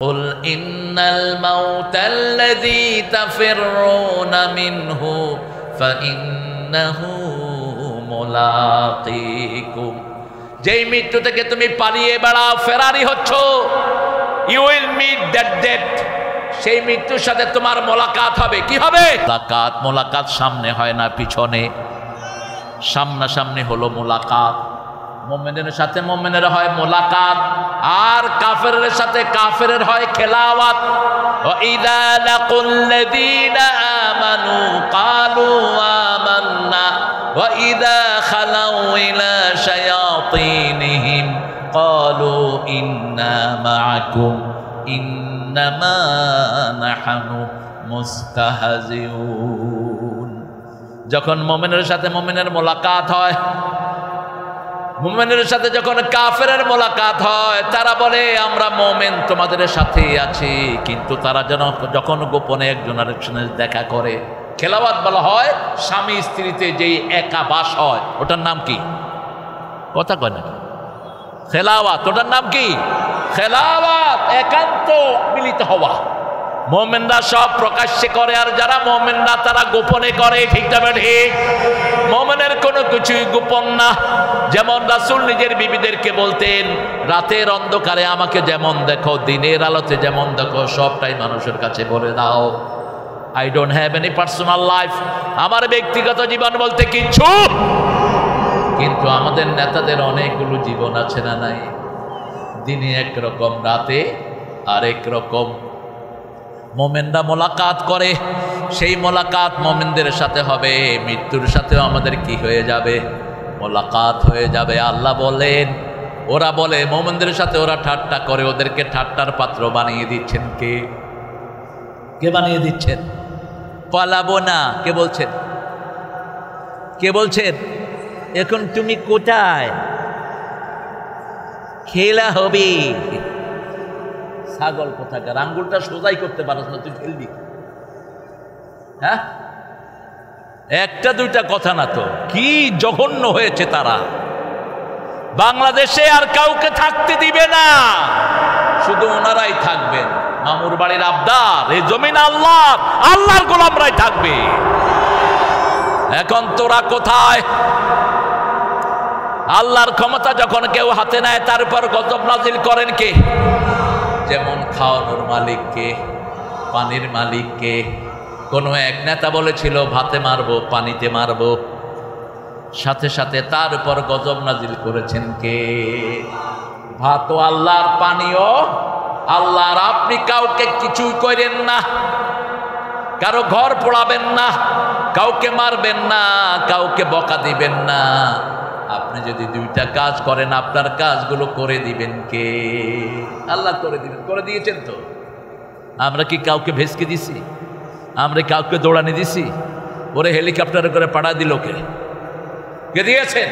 قل إن الموت الذي تفرون منه فإنه ملاقيكم যেই মৃত্যু থেকে তুমি পালিয়ে বেড়াও ফেরারি হচ্ছ you will meet that death সেই মৃত্যুর সাথে তোমার মোলাকাত হবে কি হবে মোলাকাত সামনে হয় না পিছনে সামনাসামনি হলো মোলাকাত মুমিনের সাথে মুমিনের হয় মোলাকাত আর কাফেরের সাথে কাফেরের হয় খেলাওয়াত ওয়া ইযা লাকুল্লাযীনা আমানু ক্বালু আমান্না ওয়া ইযা খালাউ ইলা শায়াতিনহিম ক্বালু ইন্না মাআকুম ইন্নামা নাহনু মুস্তাহজিউন যখন মুমিনের সাথে মুমিনের মোলাকাত হয় মুমিনের সাথে যখন কাফেরের মোলাকাত হয় তারা বলে আমরা মুমিন তোমাদের সাথেই আছি কিন্তু তারা যখন গোপনে একজন আরেকজনের দেখা করে খেলাওয়াত বলা হয় স্বামী স্ত্রীতে যেই একাবাস হয় ওটার নাম কি কথা কয় না খেলাওয়াত ওটার নাম কি খেলাওয়াত একান্ত মিলিত হওয়া মুমিনরা সব প্রকাশ্যে করে আর যারা মুমিন না তারা গোপনে করে ঠিক তবে ঠিক মুমিনের কোনো কিছুই গোপন না যেমন রাসূল নিজের বিবিদেরকে বলতেন রাতের অন্ধকারে আমাকে যেমন দেখো দিনের আলোতে যেমন দেখো সবটাই মানুষের কাছে বলে দাও I don't have any personal life আমার ব্যক্তিগত জীবন বলতে কিছু কিন্তু আমাদের নেতাদের অনেকগুলো জীবন আছে না নাই দিনে একরকম রাতে আরেক রকম মুমিনরা মোলাকাত করে সেই মোলাকাত মুমিনদের সাথে হবে মৃত্যুর সাথেও আমাদের কি হয়ে যাবে মোলাকাত হয়ে যাবে আল্লাহ বলেন ওরা বলে মুমিনদের সাথে ওরা ঠাট্টা করে ওদেরকে ঠাট্টার পাত্র বানিয়ে দিচ্ছেন কে বানিয়ে দিচ্ছেন পালাবো না কে বলছেন এখন তুমি কোথায় খেলা হবে ছাগল কোথাকার আঙ্গুলটা সোজাই করতে পারছ না তুই খেলবি হ্যাঁ একটা দুইটা কথা না তো কি জঘন্য হয়েছে তারা বাংলাদেশে আর কাউকে থাকতে দিবে না শুধু ওনারাই থাকবেন মামুর বাড়ির আবদার এই জমিন আল্লাহর গোলামরাই থাকবে এখন তোরা কোথায় আল্লাহর ক্ষমতা যখন কেউ হাতে নেয় তার উপর গজব নাজিল করেন কে যেমন খাওয়ানোর মালিককে পানির মালিককে কোনো এক নেতা বলেছিল ভাতে মারবো পানিতে মারবো সাথে সাথে তার উপর গজব নাজিল করেছেন কে ভাত আল্লাহর পানিও আল্লাহর আপনি কাউকে কিছুই করেন না কারো ঘর পোড়াবেন না কাউকে মারবেন না কাউকে বকা দিবেন না আপনি যদি দুইটা কাজ করেন আপনার কাজগুলো করে দিবেন কে আল্লাহ করে দিবেন করে দিয়েছেন তো আমরা কি কাউকে ভেসকে দিছি আমরা কাউকে দৌড়ানি দিছি ওরে হেলিকপ্টারে করে পাঠা দিল কে দিয়েছেন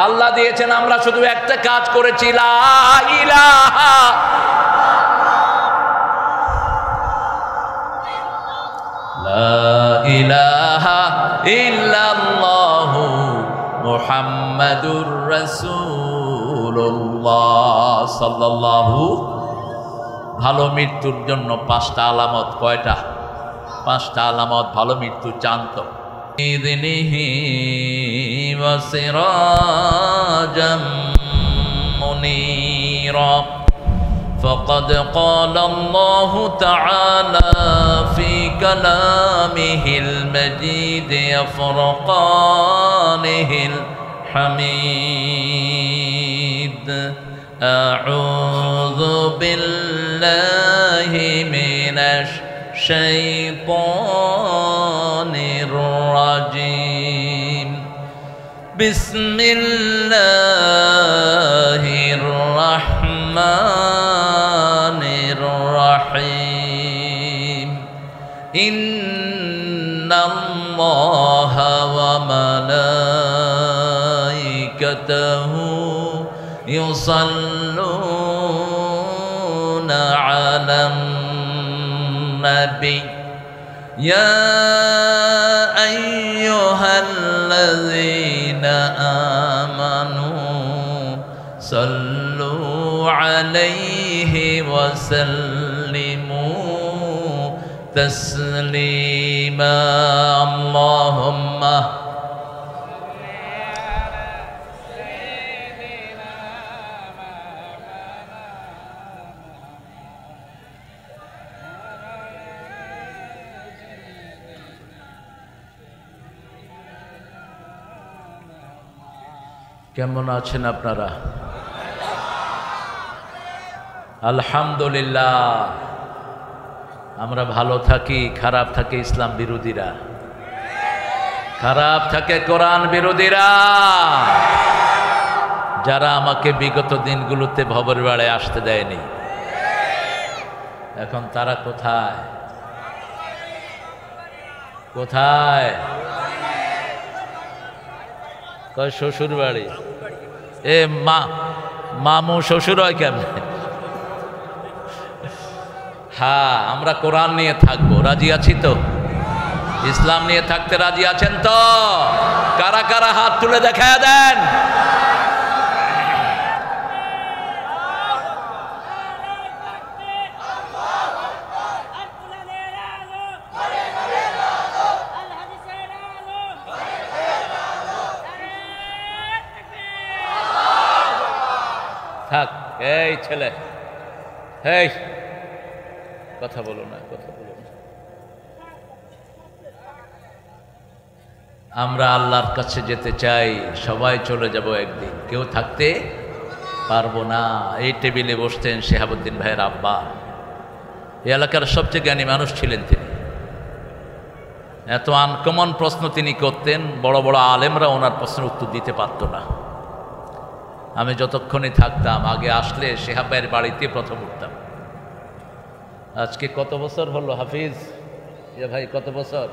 আল্লাহ দিয়েছেন আমরা শুধু একটা কাজ করেছি লা ইলাহা ইল্লাল্লাহু মুহাম্মাদুর রাসূলুল্লাহ সাল্লাল্লাহু ভালো মৃত্যুর জন্য পাঁচটা আলামত কয়টা পাঁচটা আলামত ভালো মৃত্যু চান্ত ইযনিহি ওয়া সিরাজাম মুনীরা فقد قال الله تعالى في كلامه المجيد فرقانه الحميد أعوذ بالله من الشيطان الرجيم بسم الله الرحمن الرحيم إن الله وملائكته يصلون على النبي يا أيها الذين آمنوا صلوا عليه وسلموا تسليما اللهم কেমন আছেন আপনারা? আলহামদুলিল্লাহ। আমরা ভালো থাকি, খারাপ থাকে ইসলাম বিরোধীরা, খারাপ থাকে কোরআন বিরোধীরা, যারা আমাকে বিগত দিনগুলোতে ভবর বেড়ায় আসতে দেয়নি। এখন তারা কোথায় কোথায়? কয় শ্বশুর বাড়ি। এ মামু শ্বশুর হয় কেমন? হ্যাঁ, আমরা কোরআন নিয়ে থাকবো, রাজি আছি তো? ইসলাম নিয়ে থাকতে রাজি আছেন তো? কারা কারা হাত তুলে দেখা দেন। থাক, এই ছেলে, এই কথা বলো না, কথা বলো না। আমরা আল্লাহর কাছে যেতে চাই, সবাই চলে যাব একদিন, কেউ থাকতে পারবো না। এই টেবিলে বসতেন শেহাবুদ্দিন ভাইয়ের আব্বা, এই এলাকার সবচেয়ে জ্ঞানী মানুষ ছিলেন তিনি। এত আনকমন প্রশ্ন তিনি করতেন, বড় বড় আলেমরা ওনার প্রশ্নের উত্তর দিতে পারত না। আমি যতক্ষণই থাকতাম, আগে আসলে শেহাব ভাইয়ের বাড়িতে প্রথম উঠতাম। আজকে কত বছর হলো হাফিজ? ভাই কত বছর?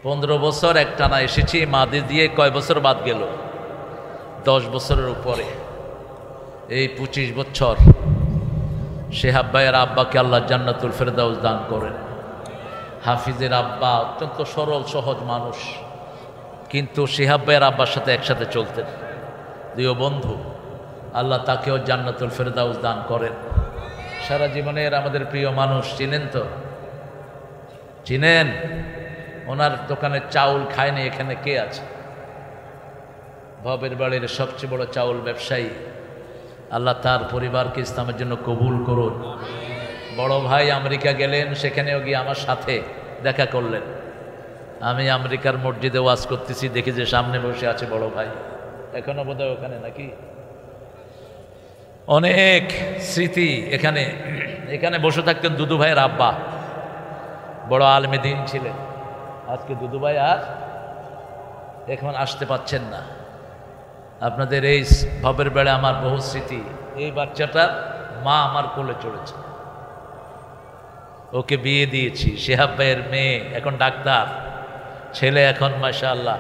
15 বছর একটানা এসেছি। মাদি দিয়ে কয় বছর বাদ গেল? 10 বছরের উপরে। এই 25 বছর শেহাব ভাইয়ের আব্বাকে আল্লাহ জান্নাতুল ফেরদাউস দান করেন। হাফিজের আব্বা অত্যন্ত সরল সহজ মানুষ, কিন্তু শেহাব ভাইয়ের আব্বার সাথে একসাথে চলতেন, দুই বন্ধু। আল্লাহ তাকেও জান্নাতুল ফেরদাউস দান করেন। সারা জীবনের আমাদের প্রিয় মানুষ, চিনেন তো? চিনেন? ওনার দোকানে চাউল খায়নি এখানে কে আছে? ভবের বাড়ির সবচেয়ে বড় চাউল ব্যবসায়ী। আল্লাহ তার পরিবারকে ইসলামের জন্য কবুল করুন। বড় ভাই আমেরিকা গেলেন, সেখানেও গিয়ে আমার সাথে দেখা করলেন। আমি আমেরিকার মসজিদে ওয়াজ করতেছি, দেখি যে সামনে বসে আছে বড় ভাই, এখনো বোধহয় ওখানে নাকি। অনেক স্মৃতি এখানে। এখানে বসে থাকতেন দুদু ভাইয়ের আব্বা, বড় আলেমে দ্বীন ছিলেন। আজকে দুদু ভাই আর এখন আসতে পাচ্ছেন না। আপনাদের এই ভবের বেড়ে আমার বহু স্মৃতি। এই বাচ্চাটার মা আমার কোলে চড়েছে, ওকে বিয়ে দিয়েছি। শেহাব ভাইয়ের মেয়ে এখন ডাক্তার, ছেলে এখন মাশাআল্লাহ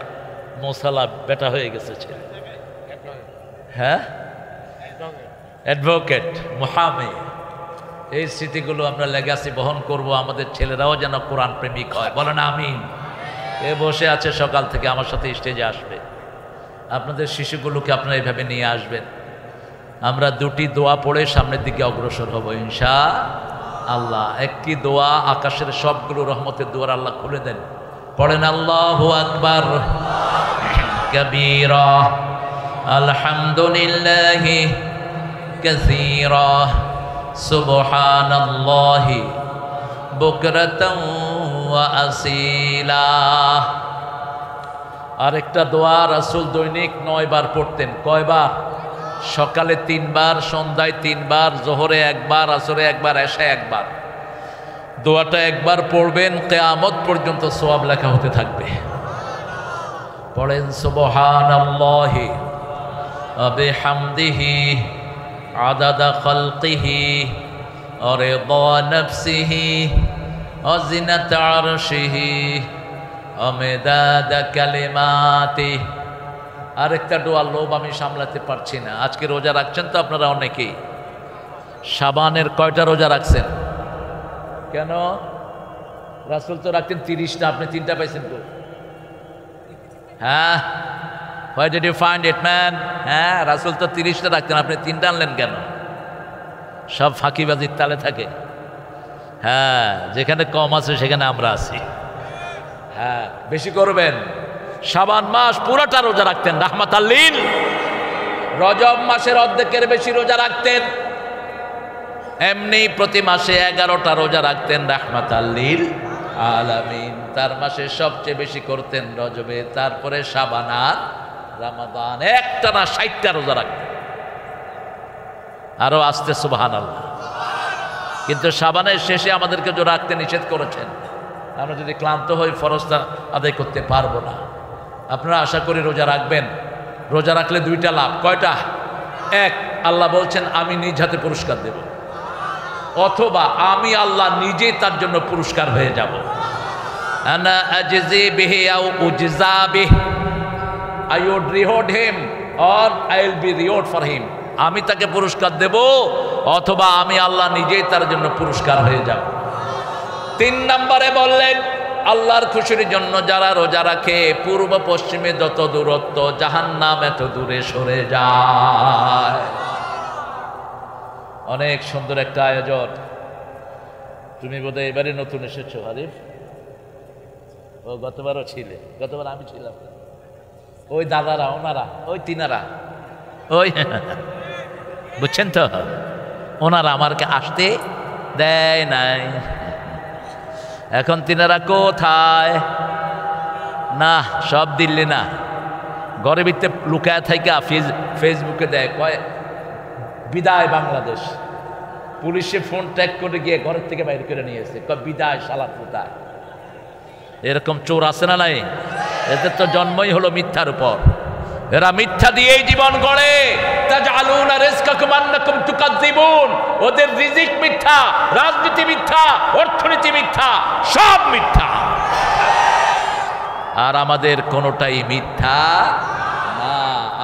মোসালা বেটা হয়ে গেছে ছেলে। হ্যাঁ, অ্যাডভোকেট, মুহামি। এই স্মৃতিগুলো আমরা লেগাসি বহন করব। আমাদের ছেলেরাও যেন কোরআন প্রেমিক হয়, বলেন আমিন। এ বসে আছে সকাল থেকে, আমার সাথে স্টেজে আসবে। আপনাদের শিশুগুলোকে আপনারা এইভাবে নিয়ে আসবেন। আমরা দুটি দোয়া পড়ে সামনের দিকে অগ্রসর হব ইনশাআল্লাহ। একটি দোয়া আকাশের সবগুলো রহমতের দুয়ার আল্লাহ খুলে দেন। পড়েন আল্লাহু আকবার কাবীরা, আলহামদুলিল্লাহি কাসীরা, সুবহানাল্লাহি বুকরাতাও ওয়া আসীলা। আরেকটা দোয়া রাসূল দৈনিক 9 বার পড়তেন। কয়বার? সকালে 3 বার, সন্ধ্যায় 3 বার, জোহরে 1 বার, আসরে 1 বার, এশায় 1 বার। দোয়াটা একবার পড়বেন, কিয়ামত পর্যন্ত সওয়াব লেখা হতে থাকবে। পড়েন সুবহানাল্লাহি ওয়া বিহামদিহি আদাদা খালকিহি ওয়া রিদা নাফসিহি ওয়া জিনাতা আরশিহি ওয়া মিদাদা কালিমাতিহি। আরেকটা দোয়া লোভ আমি সামলাতে পারছি না। আজকে রোজা রাখছেন তো আপনারা অনেকেই। শাবানের কয়টা রোজা রাখছেন? কেন? রাসূল তো রাখতেন 30টা, আপনি 3টা পাইছেন তো? হ্যাঁ, why did you find it man? হ্যাঁ, রাসূল তো 30টা রাখতেন, আপনি 3টা আনলেন কেন? সব ফাঁকিবাজির তালে থাকে। হ্যাঁ, যেখানে কম আছে সেখানে আমরা আছি। হ্যাঁ, বেশি করবেন। শাবান মাস পুরোটা রোজা রাখতেন রাহমাতাল লিল। রজব মাসের অর্ধেকের বেশি রোজা রাখতেন। এমনি প্রতি মাসে 11টা রোজা রাখতেন রাহমাতাল লিল আলামিন। তার মাসে সবচেয়ে বেশি করতেন রজবে, তারপরে শাবান আর রমাদান। একটানা 60টা রোজা রাখতেন। আরো আসতে সুবহানাল্লাহ। কিন্তু শাবানের শেষে আমাদেরকে যে রাখতে নিষেধ করেছেন। আমরা যদি ক্লান্ত হই ফরজটা আদায় করতে পারবো না। আপনারা আশা করি রোজা রাখবেন। রোজা রাখলে 2টা লাভ। কয়টা? এক, আল্লাহ বলছেন আমি নিজ হাতে পুরস্কার দেব, অথবা আমি আল্লাহ নিজেই তার জন্য পুরস্কার হয়ে যাব। আনা আজজি বিহি আও উজজা বিহি, I would reward him or I will be reward for him। আমি তাকে পুরস্কার দেব অথবা আমি আল্লাহ নিজেই তার জন্য পুরস্কার হয়ে যাব। 3 নম্বরে বললেন আল্লাহর খুশির জন্য যারা রোজা রাখে পূর্ব পশ্চিমে যত দূরত্ব জাহান্নাম এত দূরে সরে যায়। অনেক সুন্দর একটা আয়োজন। তুমি বোধহয় এবারে নতুন এসেছো আরিফ? ও গতবারও ছিলে। গতবার আমি ছিলাম। ওই দাদারা, ওনারা, ওই তিনারা, ওই বুঝছেন তো, ওনারা আমাকে আসতে দেয় নাই। এখন তিনারা কোথায়? না, সব দিল্লি না, ঘরে ভিতরে লুকায় থাইকা ফেসবুকে দেয়, কয় বিদায় বাংলাদেশ। পুলিশে ফোন ট্র্যাক করে গিয়ে ঘরের থেকে বাইরে করে নিয়ে এসে কয় বিদায় শালা কোথায়। এরকম চোর আছে না নাই? এদের তো জন্মই হলো মিথ্যার উপর। এরা মিথ্যা দিয়েই জীবন গড়ে। তাজআলুনা রিজকাকুম আন্নাকুম তুকাজ্জিবুন। ওদের রিজিক মিথ্যা, রাজনীতি মিথ্যা, অর্থনীতি মিথ্যা, সব মিথ্যা। আর আমাদের কোনোটাই মিথ্যা না।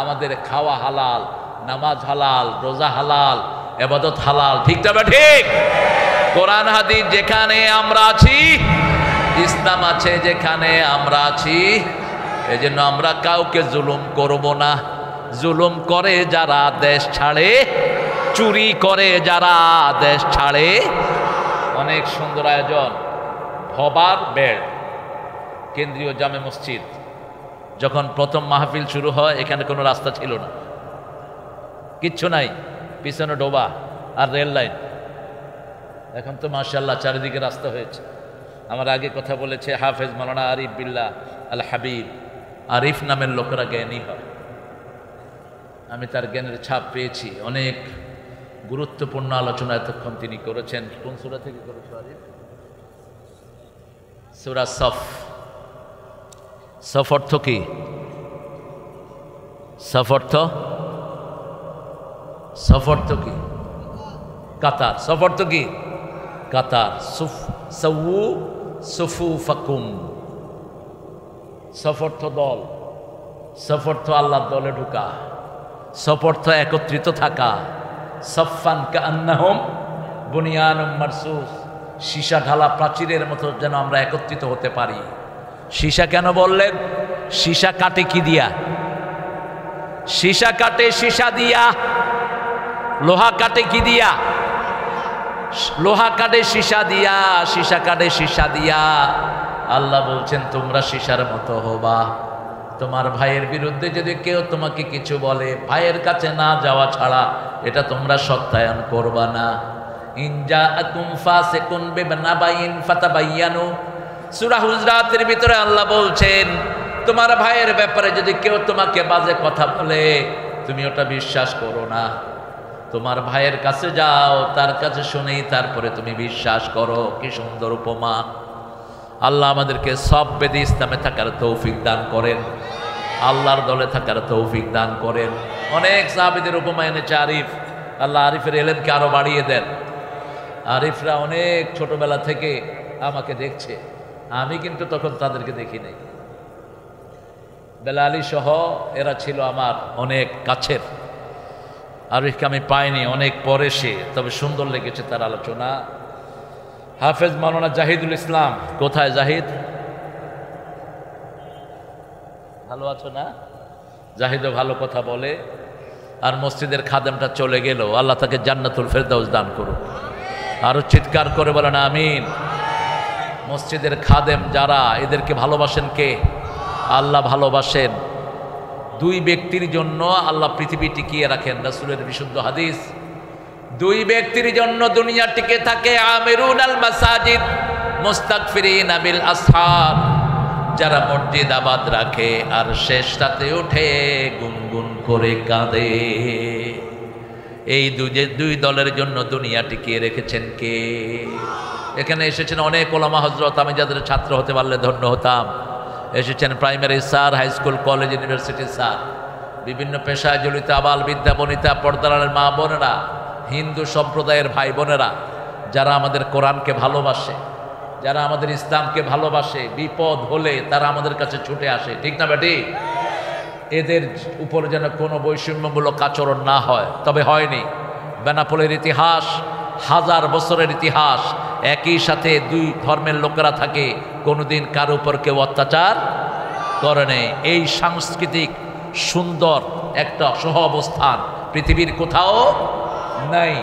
আমাদের খাওয়া হালাল, নামাজ হালাল, রোজা হালাল, ইবাদত হালাল। ঠিক তবে ঠিক। কোরআন হাদিস যেখানে আমরা আছি, ইসলাম আছে যেখানে আমরা আছি, এজন্য আমরা কাউকে জুলুম করব না। জুলুম করে যারা দেশ ছাড়ে, চুরি করে যারা দেশ ছাড়ে। অনেক সুন্দর আয়োজন। ভবার বেড়, কেন্দ্রীয় জামে মসজিদ। যখন প্রথম মাহফিল শুরু হয় এখানে কোনো রাস্তা ছিল না, কিচ্ছু নাই, পিছনে ডোবা আর রেল লাইন। এখন তো মাশাআল্লাহ চারিদিকে রাস্তা হয়েছে। আমার আগে কথা বলেছে হাফেজ মাওলানা আরিফ বিল্লাহ আল হাবিব। আরিফ নামের লোকেরা জ্ঞানী হয়। আমি তার জ্ঞানের ছাপ পেয়েছি। অনেক গুরুত্বপূর্ণ আলোচনা এতক্ষণ তিনি করেছেন। কোন সূরা থেকে করেছেন আরিফ? সূরা সফ। সফ অর্থ কি? সফ অর্থ কি? কাতার। সফ অর্থ কি? কাতার। সাউ সুফুফাকুম। সফ অর্থ দল। সফ অর্থ আল্লাহর দলে ঢুকা। সফ অর্থ একত্রিত থাকা। সফান কান্নাহুম বুনিয়ানুম মারসুস। সীসা ঢালা প্রাচীরের মতো যেন আমরা একত্রিত হতে পারি। সীসা কেন বললেন? সীসা কাটে কি দিয়া? সীসা কাটে সীসা দিয়া। লোহা কাটে কি দিয়া? লোহা কাটে সীসা দিয়া। সীসা কাটে সীসা দিয়া। আল্লাহ বলছেন তোমরা সীসার মতো হবা। তোমার ভাইয়ের বিরুদ্ধে যদি কেউ তোমাকে কিছু বলে, ভাইয়ের কাছে না যাওয়া ছাড়া এটা তোমরা সত্যায়ন করবা না। ইনজাআকুম ফাসিকুন বিনাবাইন ফাতাবায়ানু। সূরা হুজরাতের ভিতরে আল্লাহ বলছেন তোমার ভাইয়ের ব্যাপারে যদি কেউ তোমাকে বাজে কথা বলে তুমি ওটা বিশ্বাস করো না। তোমার ভাইয়ের কাছে যাও, তার কাছে শুনেই তারপরে তুমি বিশ্বাস করো। কি সুন্দর উপমা। আল্লাহ আমাদেরকে সব বেদে ইসলামে থাকার তৌফিক দান করেন, আল্লাহর দলে থাকার তৌফিক দান করেন। অনেক সাহাবীদের উপমা এনেছে আরিফ। আল্লাহ আরিফের এলেমকে আরো বাড়িয়ে দেন। আরিফরা অনেক ছোটবেলা থেকে আমাকে দেখছে, আমি কিন্তু তখন তাদেরকে দেখি নাই। বেলালি সহ এরা ছিল আমার অনেক কাছের। আরিফকে আমি পাইনি, অনেক পরে সে, তবে সুন্দর লেগেছে তার আলোচনা। হাফেজ মাওলানা জাহিদুল ইসলাম। কোথায় জাহিদ? ভালো আছো না? জাহিদও ভালো কথা বলে। আর মসজিদের খাদেমটা চলে গেল, আল্লাহ তাকে জান্নাতুল ফেরদাউস দান করুন। আরো চিৎকার করে বলেন আমিন। মসজিদের খাদেম যারা, এদেরকে ভালোবাসেন কে? আল্লাহ ভালোবাসেন। দুই ব্যক্তির জন্য আল্লাহ পৃথিবী টিকিয়ে রাখেন, রাসূলের বিশুদ্ধ হাদিস। দুই ব্যক্তির জন্য দুনিয়া টিকে থাকে, আমিরুন আল মাসাজিদ মুস্তাগফিরিন বিল আসহার, যারা মসজিদ আবাদ রাখে আর শেষ রাতে উঠে গুনগুন করে কাঁদে। এই দুই দলের জন্য দুনিয়া টিকিয়ে রেখেছেন কে? এখানে এসেছেন অনেক ওলামা হযরত, আমি যাদের ছাত্র হতে পারলে ধন্য হতাম। এসেছেন primary sir, high school, college, university sir, বিভিন্ন পেশায় জড়িত আবাল বিদ্যা বনিতা, পর্দার মা বোনেরা, হিন্দু সম্প্রদায়ের ভাই বোনেরা, যারা আমাদের কোরআনকে ভালোবাসে, যারা আমাদের ইসলামকে ভালোবাসে, বিপদ হলে তারা আমাদের কাছে ছুটে আসে, ঠিক না বেটি? এদের উপর যেন কোনো বৈষম্যমূলক আচরণ না হয়। তবে হয়নি। বেনাপোলের ইতিহাস, হাজার বছরের ইতিহাস, একই সাথে দুই ধর্মের লোকেরা থাকে, কোনোদিন কার উপর কেউ অত্যাচার করে নেই। এই সাংস্কৃতিক সুন্দর একটা সহ অবস্থান পৃথিবীর কোথাও নাই।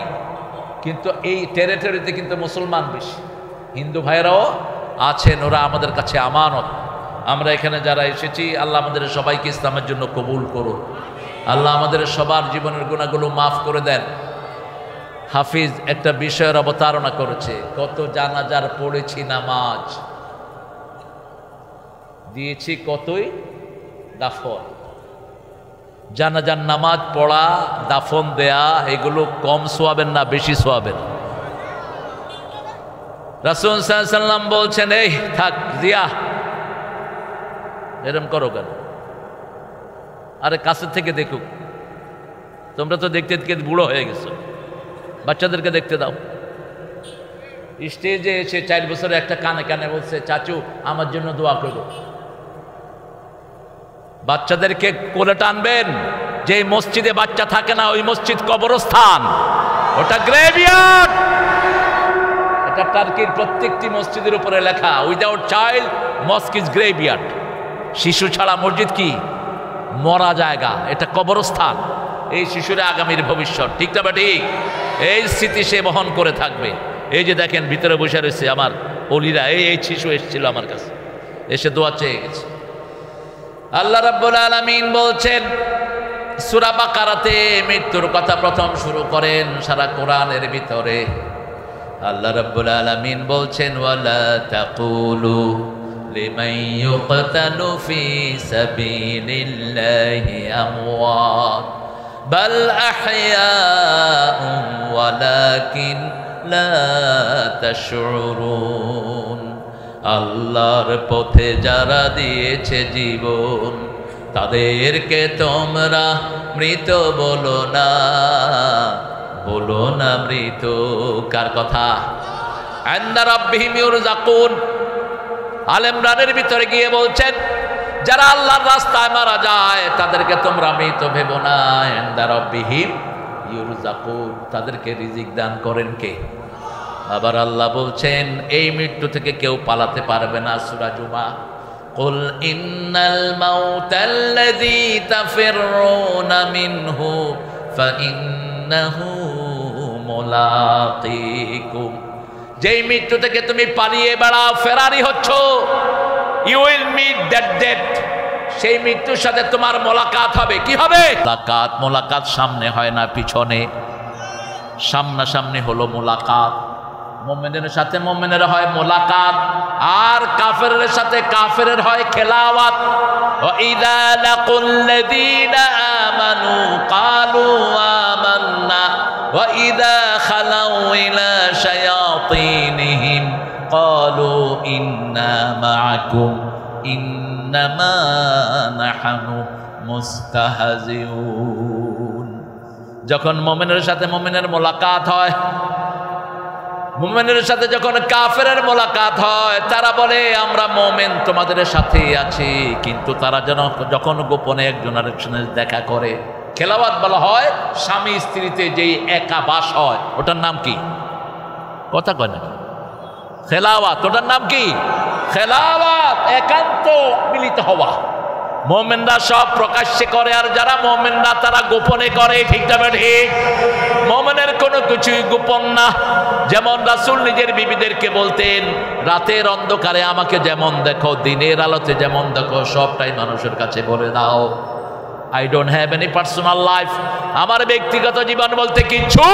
কিন্তু এই টেরিটরিতে কিন্তু মুসলমান বেশি, হিন্দু ভাইয়েরাও আছেন, ওরা আমাদের কাছে আমানত। আমরা এখানে যারা এসেছি, আল্লাহ আমাদের সবাইকে ইসলামের জন্য কবুল করুন। আল্লাহ আমাদের সবার জীবনের গুনাহগুলো মাফ করে দেন। হাফিজ একটা বিষয়ের অবতারণা করেছে, কত জানাজার পড়েছি নামাজ, দিয়েছি কতই দাফন। জানাজার নামাজ পড়া, দাফন দেয়া, এগুলো কম সোয়াবেন না বেশি সোয়াবেন? রাসূল সাল্লাল্লাহু আলাইহি ওয়াসাল্লাম বলছেন, এই থাক জিয়া, এরম করো কেন? আরে কাছের থেকে দেখুক, তোমরা তো দেখতে দেখতে বুড়ো হয়ে গেছো, বাচ্চাদেরকে দেখতে দাও। স্টেজে এসে 4 বছরে একটা কানে কানে বলছে, চাচু আমার জন্য দোয়া করো। বাচ্চাদেরকে কোলে টানবেন। যে মসজিদে বাচ্চা থাকে না, ওই মসজিদ কবরস্থান, ওটা গ্রেভইয়ার্ড। এটা টার্কির প্রত্যেকটি মসজিদের উপরে লেখা, উইদাউট চাইল্ড মস্ক ইজ গ্রেভইয়ার্ড। শিশু ছাড়া মসজিদ কি? মরা জায়গা, এটা কবরস্থান। এই শিশুরা আগামীর ভবিষ্যৎ, ঠিক না? ঠিক। এই স্মৃতি সে বহন করে থাকবে। এই যে দেখেন ভিতরে বসে রয়েছে আমার অলিরা, এই শিশু এসেছিল আমার কাছে, এসে দোয়া চেয়ে গেছে। আল্লাহ রাব্বুল আলামিন বলছেন সূরা বাকারাতে, মৃত্যুর কথা প্রথম শুরু করেন সারা কোরআনের ভিতরে। আল্লাহ রাব্বুল আলামিন বলছেন, ওয়ালা তাকুলু লিমান ইউকতালু ফি সাবিলিল্লাহি আমওয়াত বাল আহইয়াউন ওয়ালাকিন লা তাশউরুন। আল্লাহর পথে যারা দিয়েছে জীবন, তাদেরকে তোমরা মৃত বলো না, বলো না মৃত। কার কথা? ইনদা রাব্বিহিম ইউরযাকুন। আলে ইমরানের ভিতরে গিয়ে বলছেন, যারা আল্লাহর রাস্তায় মারা যায় তাদেরকে তোমরা মৃত ভেবো না। ইনদা রাব্বিহিম ইউরযাকুন, তাদেরকে রিজিক দান করেন কে? আবার আল্লাহ বলছেন, এই মৃত্যু থেকে কেউ পালাতে পারবে না। সূরা জুমা, কুল ইন্নাল মাউতাল্লাযী তাফিররুনা মিনহু ফাইন্নাহু মুলাকীকুম। যেই মৃত্যু থেকে তুমি পালিয়ে বেড়াও, ফেরারি হচ্ছ, you will meet that death. সেই মৃত্যুর সাথে তোমার মোলাকাত হবে। কি হবে? মোলাকাত সামনে হয় না, পিছনে। সামনাসামনি হলো মোলাকাত। মুমিনের সাথে মুমিনের হয় মোলাকাত, আর কাফেরের সাথে কাফেরের হয় খেলাওয়াত। ওয়া ইযা লাকুল্লাযীনা আমানু ক্বালু আমান্না ওয়া ইযা খালাউ ইলা শায়াতিনহিম ক্বালু ইন্না মাআকুম ইন্নামা নাহনু মুস্তাহজিউন। যখন মুমিনের সাথে মুমিনের মোলাকাত হয়, মুমিনের সাথে যখন কাফেরের মোলাকাত হয়, তারা বলে আমরা মুমিন তোমাদের সাথেই আছি, কিন্তু তারা যখন গোপনে একজন আরেকজনের দেখা করে, খেলাওয়াত বলা হয় স্বামী স্ত্রীতে যেই একা বাস হয়, ওটার নাম কি? কথা কয় না? খেলাওয়াত। ওটার নাম কি? খেলাওয়াত, একান্ত মিলিত হওয়া। মুমিনরা সব প্রকাশ্যে করে, আর যারা মুমিন না তারা গোপনে করে। ঠিক না ঠিক? মুমিনের কোনো কিছুই গোপন না। যেমন রাসূল নিজের বিবিদেরকে বলতেন, রাতের অন্ধকারে আমাকে যেমন দেখো, দিনের আলোতে যেমন দেখো, সবটাই মানুষের কাছে বলে দাও। I don't have any personal life, আমার ব্যক্তিগত জীবন বলতে কিচ্ছু।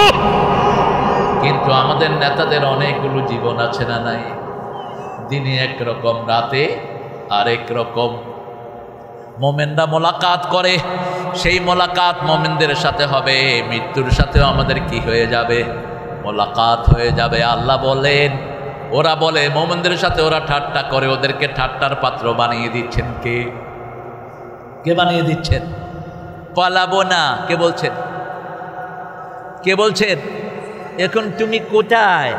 কিন্তু আমাদের নেতাদের অনেকগুলো জীবন আছে না নাই? দিনে একরকম, রাতে আরেক রকম। মোমেনরা মোলাকাত করে, সেই মোলাকাত মোমেনদের সাথে হবে, মৃত্যুর সাথেও আমাদের কি হয়ে যাবে? মোলাকাত হয়ে যাবে। আল্লাহ বলেন, ওরা বলে মোমেনদের সাথে ওরা ঠাট্টা করে, ওদেরকে ঠাট্টার পাত্র বানিয়ে দিচ্ছেন কে? কে বানিয়ে দিচ্ছেন? পালাবো না। কে বলছেন? কে বলছেন? এখন তুমি কোথায়?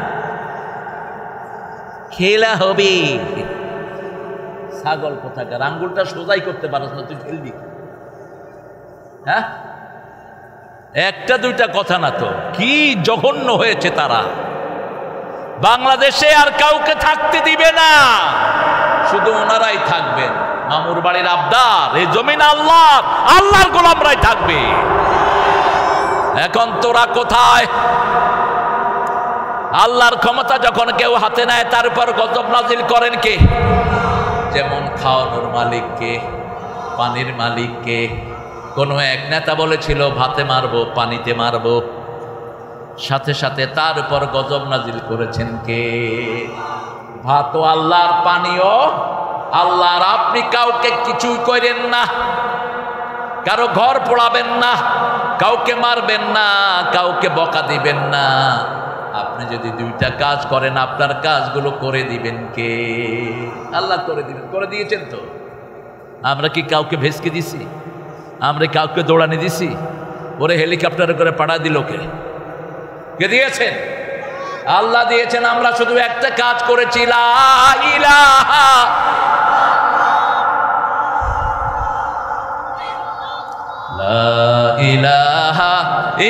খেলা হবে। ছাগল কোথাকার, আঙ্গুলটা সোজাই করতে পারছ না, তুই খেলবি? হ্যাঁ, একটা দুইটা কথা না তো, কি জঘন্য হয়েছে তারা। বাংলাদেশে আর কাউকে থাকতে দিবে না, শুধু ওনারাই থাকবেন। মামুর বাড়ির আবদার, এই জমিন আল্লাহর, আল্লাহর গোলামরাই থাকবে। এখন তোরা কোথায়? আল্লাহর ক্ষমতা যখন কেউ হাতে নেয়, তার উপর গজব নাজিল করেন কে? যেমন খাওয়ানোর মালিককে, পানির মালিককে। কোনো এক নেতা বলেছিল ভাতে মারবো, পানিতে মারবো, সাথে সাথে তার উপর গজব নাজিল করেছেন কে? ভাতও আল্লাহর, পানিও আল্লাহর। আপনি কাউকে কিছুই করেন না, কারো ঘর পোড়াবেন না, কাউকে মারবেন না, কাউকে বকা দিবেন না। আপনি যদি দুইটা কাজ করেন, আপনার কাজগুলো করে দিবেন কে? আল্লাহ করে দিবেন। করে দিয়েছেন তো। আমরা কি কাউকে ভেসকে দিছি? আমরা কাউকে দৌড়ানি দিছি? ওরে হেলিকপ্টারে করে পাঠা দিল কে? কে দিয়েছেন? আল্লাহ দিয়েছেন। আমরা শুধু একটা কাজ করেছি, লা ইলাহা লা ইলাহা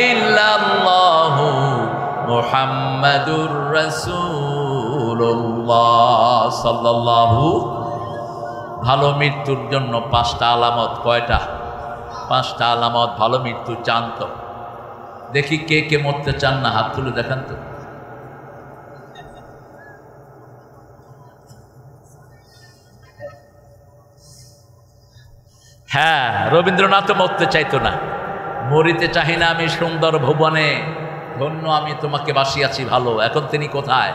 ইল্লাল্লাহু মুহাম্মাদুর রাসূলুল্লাহ সাল্লাল্লাহু। ভালো মৃত্যুর জন্য 5টা আলামত। কয়টা? 5টা আলামত। ভালো মৃত্যু চান তো? দেখি কে কে মরতে চান না, হাত তুলে দেখান তো। হ্যাঁ, রবীন্দ্রনাথ মরতে চাইতো না। মরিতে চাহি না আমি সুন্দর ভুবনে, ধন্য আমি তোমাকে বাসিয়াছি ভালো। এখন তিনি কোথায়?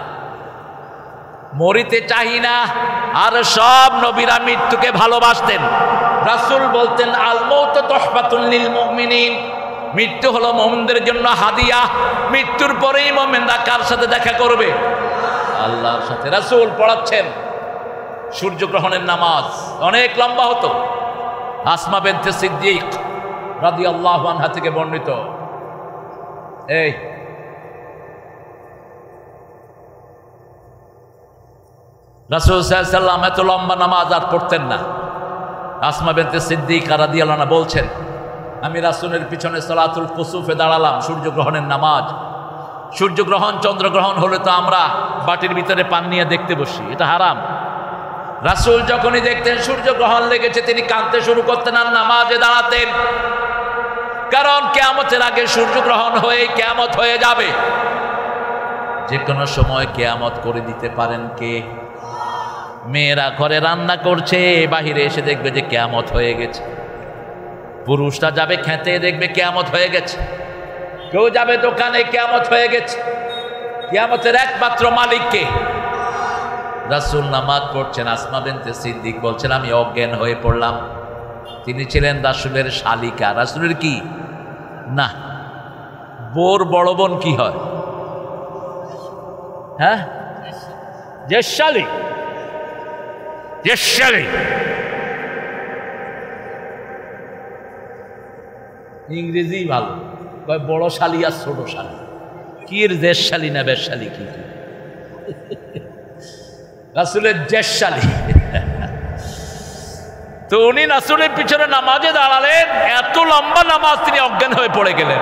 মরিতে চাহি না। আর সব নবীরা মৃত্যুকে ভালোবাসতেন। রাসূল বলতেন, আল মাউতু তুহফাতুন লিল মুমিনিন, মৃত্যু হলো মুমিনদের জন্য হাদিয়া। মৃত্যুর পরেই মুমিনরা কার সাথে দেখা করবে? আল্লাহর সাথে। রাসূল পড়াচ্ছেন সূর্যগ্রহণের নামাজ, অনেক লম্বা হতো। আসমা বিনতে সিদ্দিক রাদিয়াল্লাহু আনহা থেকে বর্ণিত। এই রাসূল সাল্লাল্লাহু আলাইহি ওয়াসাল্লাম এত লম্বা নামাজ আর পড়তেন না। আসমা বিনতে সিদ্দিক রাদিয়াল্লাহু আনহা বলছেন, আমি রাসূলের পিছনে সালাতুল কুসুফে দাঁড়ালাম, সূর্যগ্রহণের নামাজ। সূর্যগ্রহণ চন্দ্রগ্রহণ হলে তো আমরা বাটির ভিতরে পান নিয়ে দেখতে বসি, এটা হারাম। রাসূল যখনই দেখতেন সূর্যগ্রহণ লেগেছে, তিনি কাঁদতে শুরু করতেন আর নামাজে দাঁড়াতেন। কারণ কিয়ামতের আগে সূর্যগ্রহণ হয়ে কিয়ামত হয়ে যাবে। যে কোনো সময় কিয়ামত করে দিতে পারেন কে? মেয়েরা ঘরে রান্না করছে, বাহিরে এসে দেখবে যে কিয়ামত হয়ে গেছে। পুরুষরা যাবে খেতে, দেখবে কিয়ামত হয়ে গেছে। কেউ যাবে দোকানে, কিয়ামত হয়ে গেছে। কিয়ামতের একমাত্র মালিক কে? রাসূল নামাজ পড়ছেন, আসমা বিনতে সিদ্দিক বলছেন, আমি অজ্ঞান হয়ে পড়লাম। তিনি ছিলেন রাসূলের শালিকা। রাসূলের কি না, বোর বড় বোন কি হয়? হ্যাঁ, জেশালি। জেশালি ইংরেজি ভালো, কয় বড় শালি আর ছোট শালি। কি এর জেশালি না বেশালি? কি রাসূলের জেশালি। তো উনি রাসূলের পিছনে নামাজে দাঁড়ালেন, এত লম্বা নামাজ, তিনি অজ্ঞান হয়ে পড়ে গেলেন।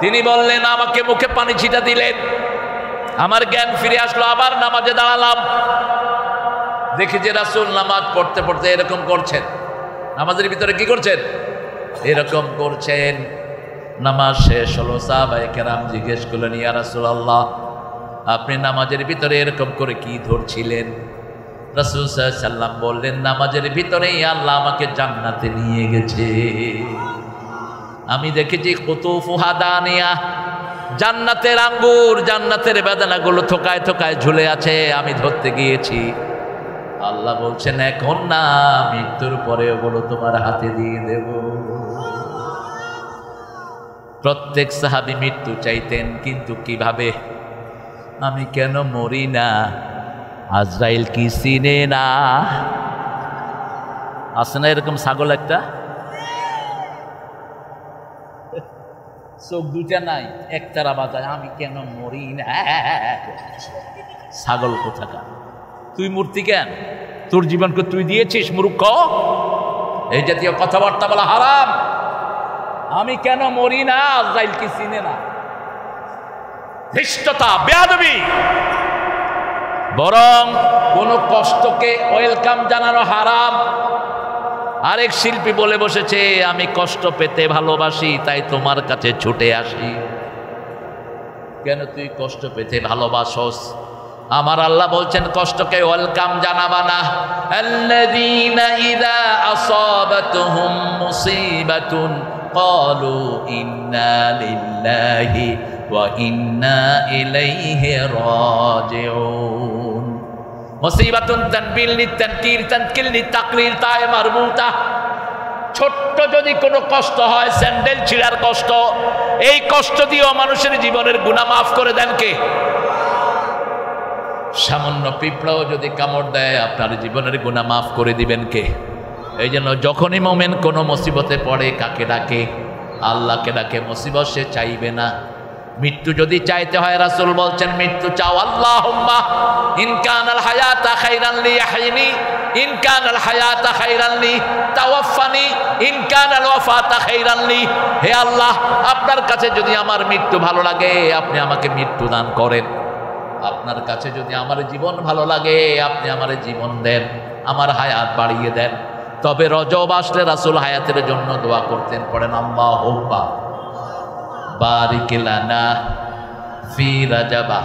তিনি বললেন, আমাকে মুখে পানি ছিটা দিলেন, আমার জ্ঞান ফিরে আসলো। আবার নামাজে দাঁড়ালাম, দেখি যে রাসূল নামাজ পড়তে পড়তে এরকম করছেন। নামাজের ভিতরে কি করছেন? এরকম করছেন। নামাজ শেষ হলো, সাহাবায়ে কেরাম জিজ্ঞেস করলেন, ইয়া রাসূলুল্লাহ, আপনি নামাজের ভিতরে এরকম করে কি ধরছিলেন? রাসূল সাল্লাল্লাহু আলাইহি সাল্লাম বললেন, নামাজের ভিতরেই আল্লাহ আমাকে জান্নাতে নিয়ে গেছে। আমি দেখেছি কুতুফুহা দানিয়া, জান্নাতের আঙ্গুর, জান্নাতের বেদানাগুলো থোকায় থোকায় ঝুলে আছে, আমি ধরতে গিয়েছি। আল্লাহ বলছেন, এখন না, মৃত্যুর পরে ওগুলো তোমার হাতে দিয়ে দেব। প্রত্যেক সাহাবী মৃত্যু চাইতেন, কিন্তু কিভাবে? আমি কেন মরি না? আজরাইল কি চিনে না? আছে না এরকম ছাগল একটা, চোখ দুটা নাই, একতারা বাজায়, আমি কেন মরি না? ছাগল কোথাকার, তুই মূর্তি কেন? তোর জীবনকে তুই দিয়েছিস মূর্খ। এই জাতীয় কথাবার্তা বলা হারাম। আমি কেন মরি না? আজরাইল কি চিনে না? ধৃষ্টতা, বেয়াদবি। বরং কোন কষ্টকে ওয়েলকাম জানানো হারাম। আরেক শিল্পী বলে বসেছে, আমি কষ্ট পেতে ভালোবাসি, তাই তোমার কাছে ছুটে আসি। কেন তুই কষ্ট পেতে ভালোবাসস? আমার আল্লাহ বলছেন, কষ্টকে ওয়েলকাম জানাবা না। আল্লাযীনা ইযা আসাবাতুহুম মুসিবাতুন ক্বালু ইন্না লিল্লাহি ওয়া ইন্না ইলাইহি রাজিউন। মুসিবাতুন তানবিল লিতানকির তানকিল লিতাকরির তায়ে মারবুতা। ছোট্ট যদি কোনো কষ্ট হয়, স্যান্ডেল ছিঁড়ার কষ্ট, এই কষ্ট দিয়েও মানুষের জীবনের গুনাহ মাফ করে দেন কে? সামান্য পিঁপড়াও যদি কামড় দেয়, আপনার জীবনের গুনাহ মাফ করে দিবেন কে? এই জন্য যখনই মোমেন কোনো মুসিবতে পড়ে, কাকে ডাকে? আল্লাহকে ডাকে। মুসিবত সে চাইবে না। মৃত্যু যদি চাইতে হয়, রাসূল বলছেন, মৃত্যু চাও, আল্লাহুম্মা ইন কানাল হায়াতা খায়রান লি ইয়াহইনি, ইন কানাল হায়াতা খায়রান লি তাওয়াফানি, ইন কানাল ওয়াফাতা খায়রান লি। হে আল্লাহ, আপনার কাছে যদি আমার মৃত্যু ভালো লাগে, আপনি আমাকে মৃত্যু দান করেন। আপনার কাছে যদি আমার জীবন ভালো লাগে, আপনি আমার জীবন দেন, আমার হায়াত বাড়িয়ে দেন। তবে রজব আসলে রাসূল হায়াতের জন্য দোয়া করতেন, পড়েন আল্লাহুম্মা বারিক লানা ফি রাজাবা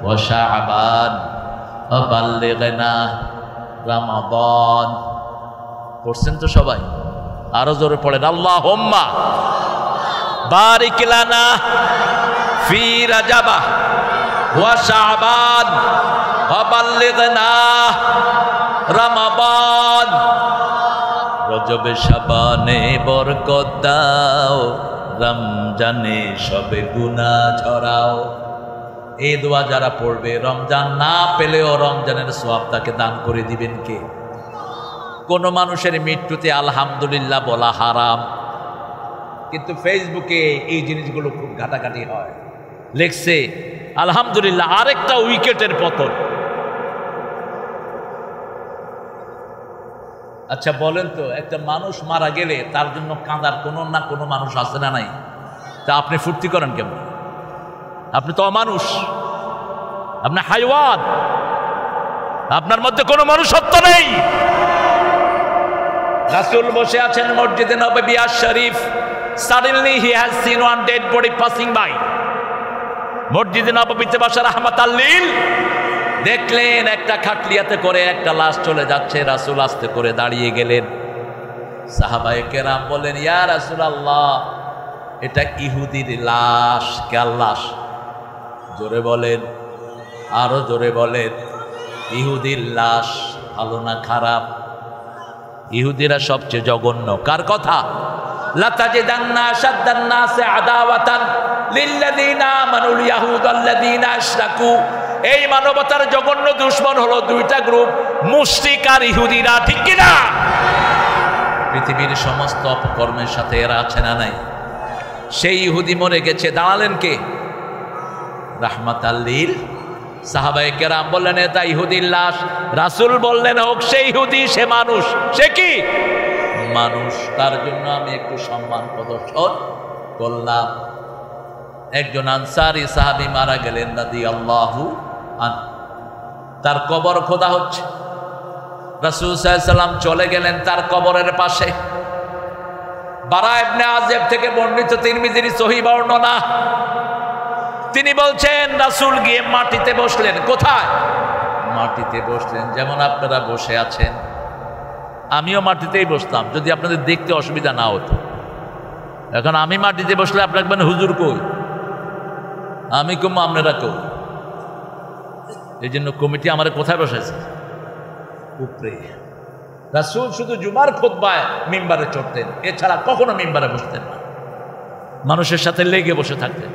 ওয়া শাবান ওয়া বাল্লিগনা রমাদান। পড়ছেন তো সবাই? আরো জোরে পড়েন, আল্লাহুম্মা বারিক লানা ফি রাজাবা ওয়া শাবান ওয়া বাল্লিগনা রমাদান। রজবে শাবানে বরকত দাও, রমজানে সবে গুনাহ ঝরাও। এই দোয়া যারা পড়বে, রমজান না পেলেও রমজানের সওয়াব তাকে দান করে দিবেন কে? কোন মানুষের মৃত্যুতে আলহামদুলিল্লাহ বলা হারাম, কিন্তু ফেসবুকে এই জিনিসগুলো খুব ঘাটাঘাটি হয়। লেখছে আলহামদুলিল্লাহ আরেকটা উইকেটের পতন। আচ্ছা বলেন তো, একটা মানুষ মারা গেলে তার জন্য কাঁদার কোনো না কোনো মানুষ আছে না নাই? তা আপনি ফুর্তি করেন কেমন? আপনি তো অমানুষ, আপনি হাইওয়ান, আপনার মধ্যে কোনো মনুষ্যত্ব নেই। রাসূল বসে আছেন মসজিদে নববী শরীফ। Suddenly he has seen one dead body passing by. মসজিদে নববীতে বসা রাহমাতাল লিল দেখলেন একটা খাটলিয়াতে করে একটা লাশ চলে যাচ্ছে। রাসূল আস্তে করে দাঁড়িয়ে গেলেন। সাহাবায়ে কেরাম বলেন, ইয়া রাসূলুল্লাহ, এটা ইহুদির লাশ। কার লাশ? জোরে বলেন, আরো জোরে বলেন। ইহুদির লাশ। ভালো না খারাপ? ইহুদিরা সবচেয়ে জঘন্য। কার কথা? লাতাজিদান্না আশাদ্দান নাসি আদাওয়াতান লিল্লাযিনা আমানুল ইয়াহুদ আল্লাযিনা আশরাকু। এই মানবতার জঘন্য দুশমন হলো দুইটা গ্রুপ, মুশরিক আর ইহুদিরা। ঠিক কি না? পৃথিবীর সমস্ত অপকর্মের সাথে এরা আছে না নাই? সেই ইহুদি মরে গেছে, দাঁড়ালেন কে? রাহমাতাল লিল। সাহাবায়ে কেরাম বললেন, এটা ইহুদির লাশ। রাসূল বললেন, হোক সে ইহুদি, সে মানুষ। সে কি? মানুষ। তার জন্য আমি একটু সম্মান প্রদর্শন করলাম। একজন আনসারী সাহাবী মারা গেলেন রাদিয়াল্লাহু আনহু, তার কবর খোদা হচ্ছে। রাসূল সাল্লাল্লাহু আলাইহি সাল্লাম চলে গেলেন তার কবরের পাশে। বারা ইবনে আযিব থেকে বর্ণিত, তিরমিজির সহিহ বর্ণনা, তিনি বলছেন রাসূল গিয়ে মাটিতে বসলেন। কোথায়? মাটিতে বসলেন, যেমন আপনারা বসে আছেন। আমিও মাটিতেই বসতাম যদি আপনাদের দেখতে অসুবিধা না হতো। এখন আমি মাটিতে বসলে আপনার মানে হুজুর কই, আমি কম আপনারা কই। এই জন্য কমিটি আমার কোথায় বসেছে? উপরে। রাসূল শুধু জুমার খুতবায় মিম্বারে চড়তেন, এছাড়া কখনো মিম্বারে বসতেন না। মানুষের সাথে লেগে বসে থাকতেন,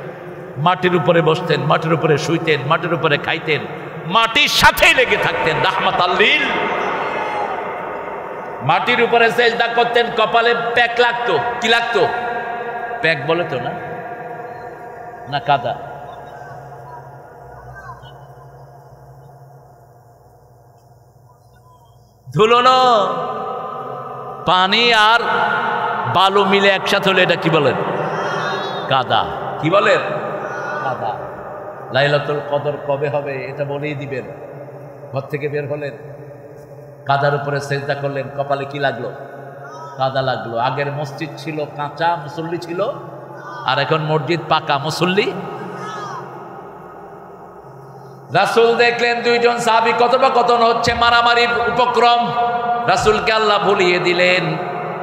মাটির উপরে বসতেন, মাটির উপরে শুইতেন, মাটির উপরে খাইতেন, মাটির সাথেই লেগে থাকতেন। রাহমাতাল লিল। মাটির উপরে সেজদা করতেন, কপালে প্যাক লাগতো। কি লাগতো? প্যাক বলে তো না, না কাদা? ধুলো না, পানি আর বালু মিলে একসাথে হলে এটা কি বলেন? কাদা। কি বলেন? কাদা। লাইলাতুল কদর কবে হবে এটা বলেই দিবেন। ঘর থেকে বের হলেন, কাদার উপরে সেজদা করলেন, কপালে কি লাগলো? কাদা লাগলো। আগের মসজিদ ছিল কাঁচা, মুসল্লি ছিল, আর এখন মসজিদ পাকা, মুসল্লি। রাসূল দেখলেন দুইজন সাহাবী কথোপকথন হচ্ছে, মারামারির উপক্রম। রাসূলকে আল্লাহ ভুলিয়ে দিলেন।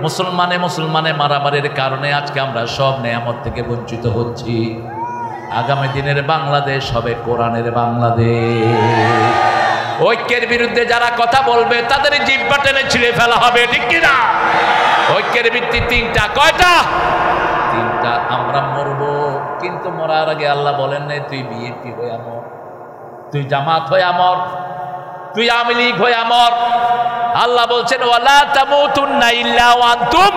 মুসলমানে মারামারির কারণে আজকে আমরা সব নেয়ামত থেকে বঞ্চিত হচ্ছি। আগামী দিনের বাংলাদেশ হবে কোরআনের বাংলাদেশ। ঐক্যের বিরুদ্ধে যারা কথা বলবে তাদের জিহ্বা টেনে ছিঁড়ে ফেলা হবে, ঠিক কিনা? ঐক্যের ভিত্তি তিনটা। কয়টা? তিনটা। আমরা মরব, কিন্তু মরার আগে আল্লাহ বলেন নাই তুই বিএনপি হয়ে আমর, তুই জামাত হয়ে আমর, তুই আওয়ামী লীগ হয়ে আমর। আল্লাহ বলছেন ওয়ালা তামুতুন্না ইল্লা ওয়া আনতুম।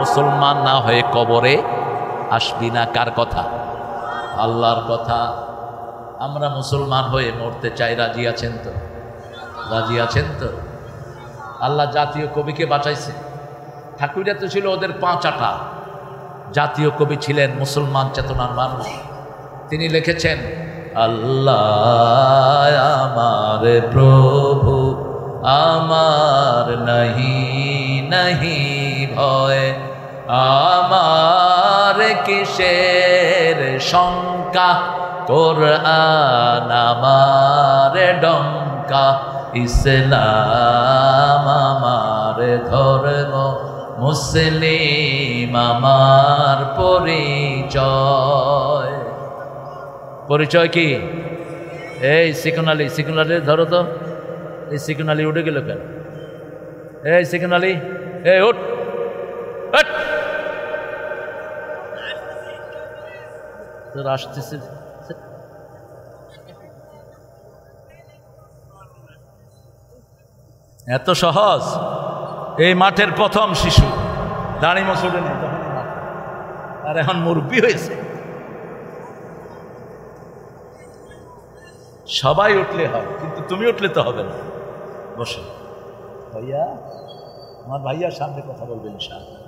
মুসলমান না হয়ে কবরে আসবি না। কার কথা? আল্লাহর কথা। আমরা মুসলমান হয়ে মরতে চাই, রাজি আছেন তো? রাজি আছেন তো? আল্লাহ জাতীয় কবিকে বাঁচাইছে। ঠাকুররা তো ছিল ওদের পাঁচাটা। জাতীয় কবি ছিলেন মুসলমান চেতনার মানুষ। তিনি লিখেছেন, আল্লাহ আমার প্রভু, আমার নাহি নাহি ভয়, আমার কিসের শঙ্কা, কোরআন আমার ডঙ্কা, ইসলাম আমার ধর্ম, মুসলিম আমার পরিচয়। পরিচয় কি? এই সিকুনালি, সিকুনালি ধরো তো। এই সিকুনালি উঠে গেল কেন? এই সিকুনালি, এই উঠ, তোর আসতেছে। এত সহজ? এই মাঠের প্রথম শিশু, দাঁড়ি মসুড়ে নেই তখন, আর এখন মুরব্বী হয়েছে। সবাই উঠলে হয়, কিন্তু তুমি উঠলে তো হবে না। বসে ভাইয়া, আমার ভাইয়ার সামনে কথা বলবেন ইনশাআল্লাহ।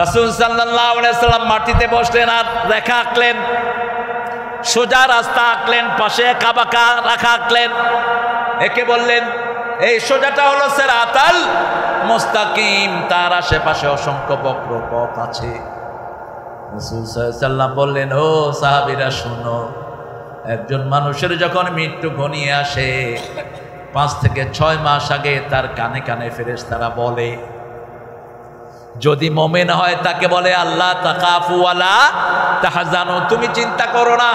রাসূল সাল্লাল্লাহু আলাইহি ওয়াসাল্লাম মাটিতে বসলেন আর রেখা আঁকলেন, সোজা রাস্তা আঁকলেন, পাশে কাবাকা রাখা আঁকলেন। একে বললেন এই সোজাটা হলো সিরাতাল মুস্তাকিম, তার আশেপাশে অসংখ্য বক্র পথ আছে। রাসূল সাল্লাল্লাহু আলাইহি ওয়াসাল্লাম বললেন, ও সাহাবীরা শোনো, একজন মানুষের যখন মৃত্যু ঘনিয়ে আসে 5 থেকে 6 মাস আগে তার কানে কানে ফেরেশতারা বলে, যদি মুমিন হয় তাকে বলে আল্লাহ তাকাফু ওয়ালা তাহজানু, তুমি চিন্তা করো না,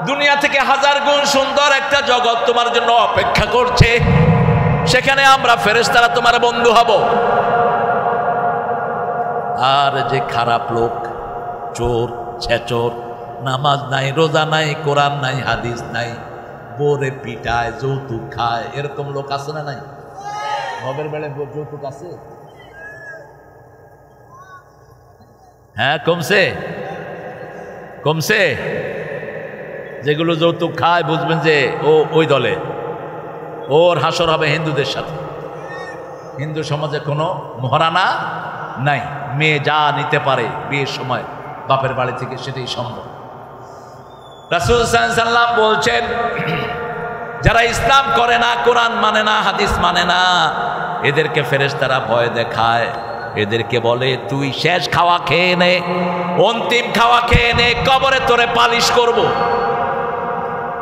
দুনিয়া থেকে 1000 গুণ সুন্দর একটা জগৎ তোমার জন্য অপেক্ষা করছে, সেখানে আমরা ফেরেশতারা তোমার বন্ধু হব। আর যে খারাপ লোক, চোর, ছেচর, নামাজ নাই, রোজা নাই, কোরআন নাই, হাদিস নাই, বোরে পিটায়, যৌতুক খায়, এরকম লোক আছে না নাই? ভবের বেড়ে যৌতুক আছে? হ্যাঁ, কমছে কমছে। যেগুলো যৌতুক খায় বুঝবেন যে ও ওই দলে, ওর হাসর হবে হিন্দুদের সাথে। হিন্দু সমাজে কোনো মহারানা নাই, মেয়ে যা নিতে পারে বিয়ের সময় বাপের বাড়ি থেকে সেটাই সম্ভব। রাসূল সাল্লাল্লাহু আলাইহি ওয়াসাল্লাম বলছেন, যারা ইসলাম করে না, কোরআন মানে না, হাদিস মানে না, এদেরকে ফেরেশতারা ভয় দেখায়। এদেরকে বলে তুই শেষ খাওয়া খেয়ে নে, অন্তিম খাওয়া খেয়ে নে, কবরে তোরে পালিশ করব।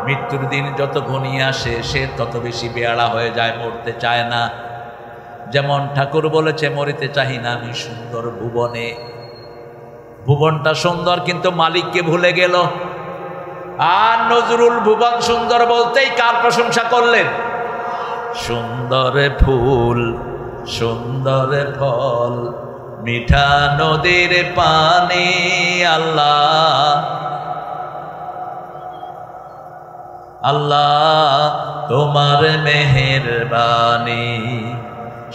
মৃত্যুর দিন যত ঘনিয়ে আসে সে তত বেশি বেয়াড়া হয়ে যায়, মরতে চায় না। যেমন ঠাকুর বলেছে, মরিতে চাহি না আমি সুন্দর ভুবনে। ভুবনটা সুন্দর কিন্তু মালিককে ভুলে গেল। আর নজরুল ভুবন সুন্দর বলতেই কার প্রশংসা করলেন? সুন্দর ফুল, সুন্দর ফল, মিঠা নদীর পানি, আল্লাহ আল্লাহ তোমার মেহেরবানি।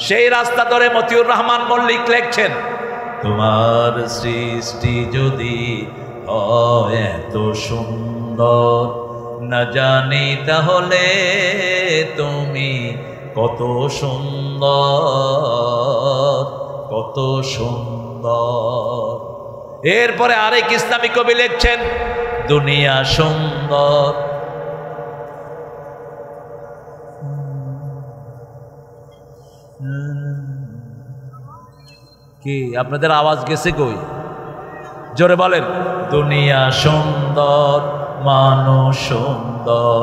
সেই রাস্তা ধরে মতিউর রহমান মল্লিক লিখছেন, তোমার সৃষ্টি যদি হয় এত সুন্দর, না জানি তাহলে তুমি কত সুন্দর, কত সুন্দর। এরপরে আরেক ইসলামী কবি লিখছেন, দুনিয়া সুন্দর। কি আপনাদের আওয়াজ গেছে কই? জোরে বলেন। দুনিয়া সুন্দর, মানুষ সুন্দর,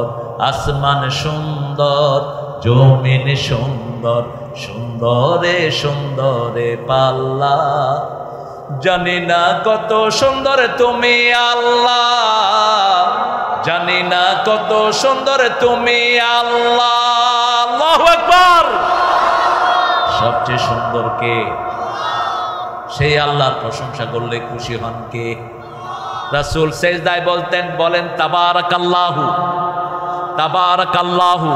আসমান সুন্দর, জমিন সুন্দর, সুন্দরে সুন্দরে পাল্লা। জানি না কত সুন্দর তুমি আল্লাহ, জানি না কত সুন্দর তুমি আল্লাহ। আল্লাহু আকবার। সবচেয়ে সুন্দর কে? সেই আল্লাহর প্রশংসা করলে খুশি হন কে? রাসূল সেজদায় বলেন তাবারাকাল্লাহু, তাবারাকাল্লাহু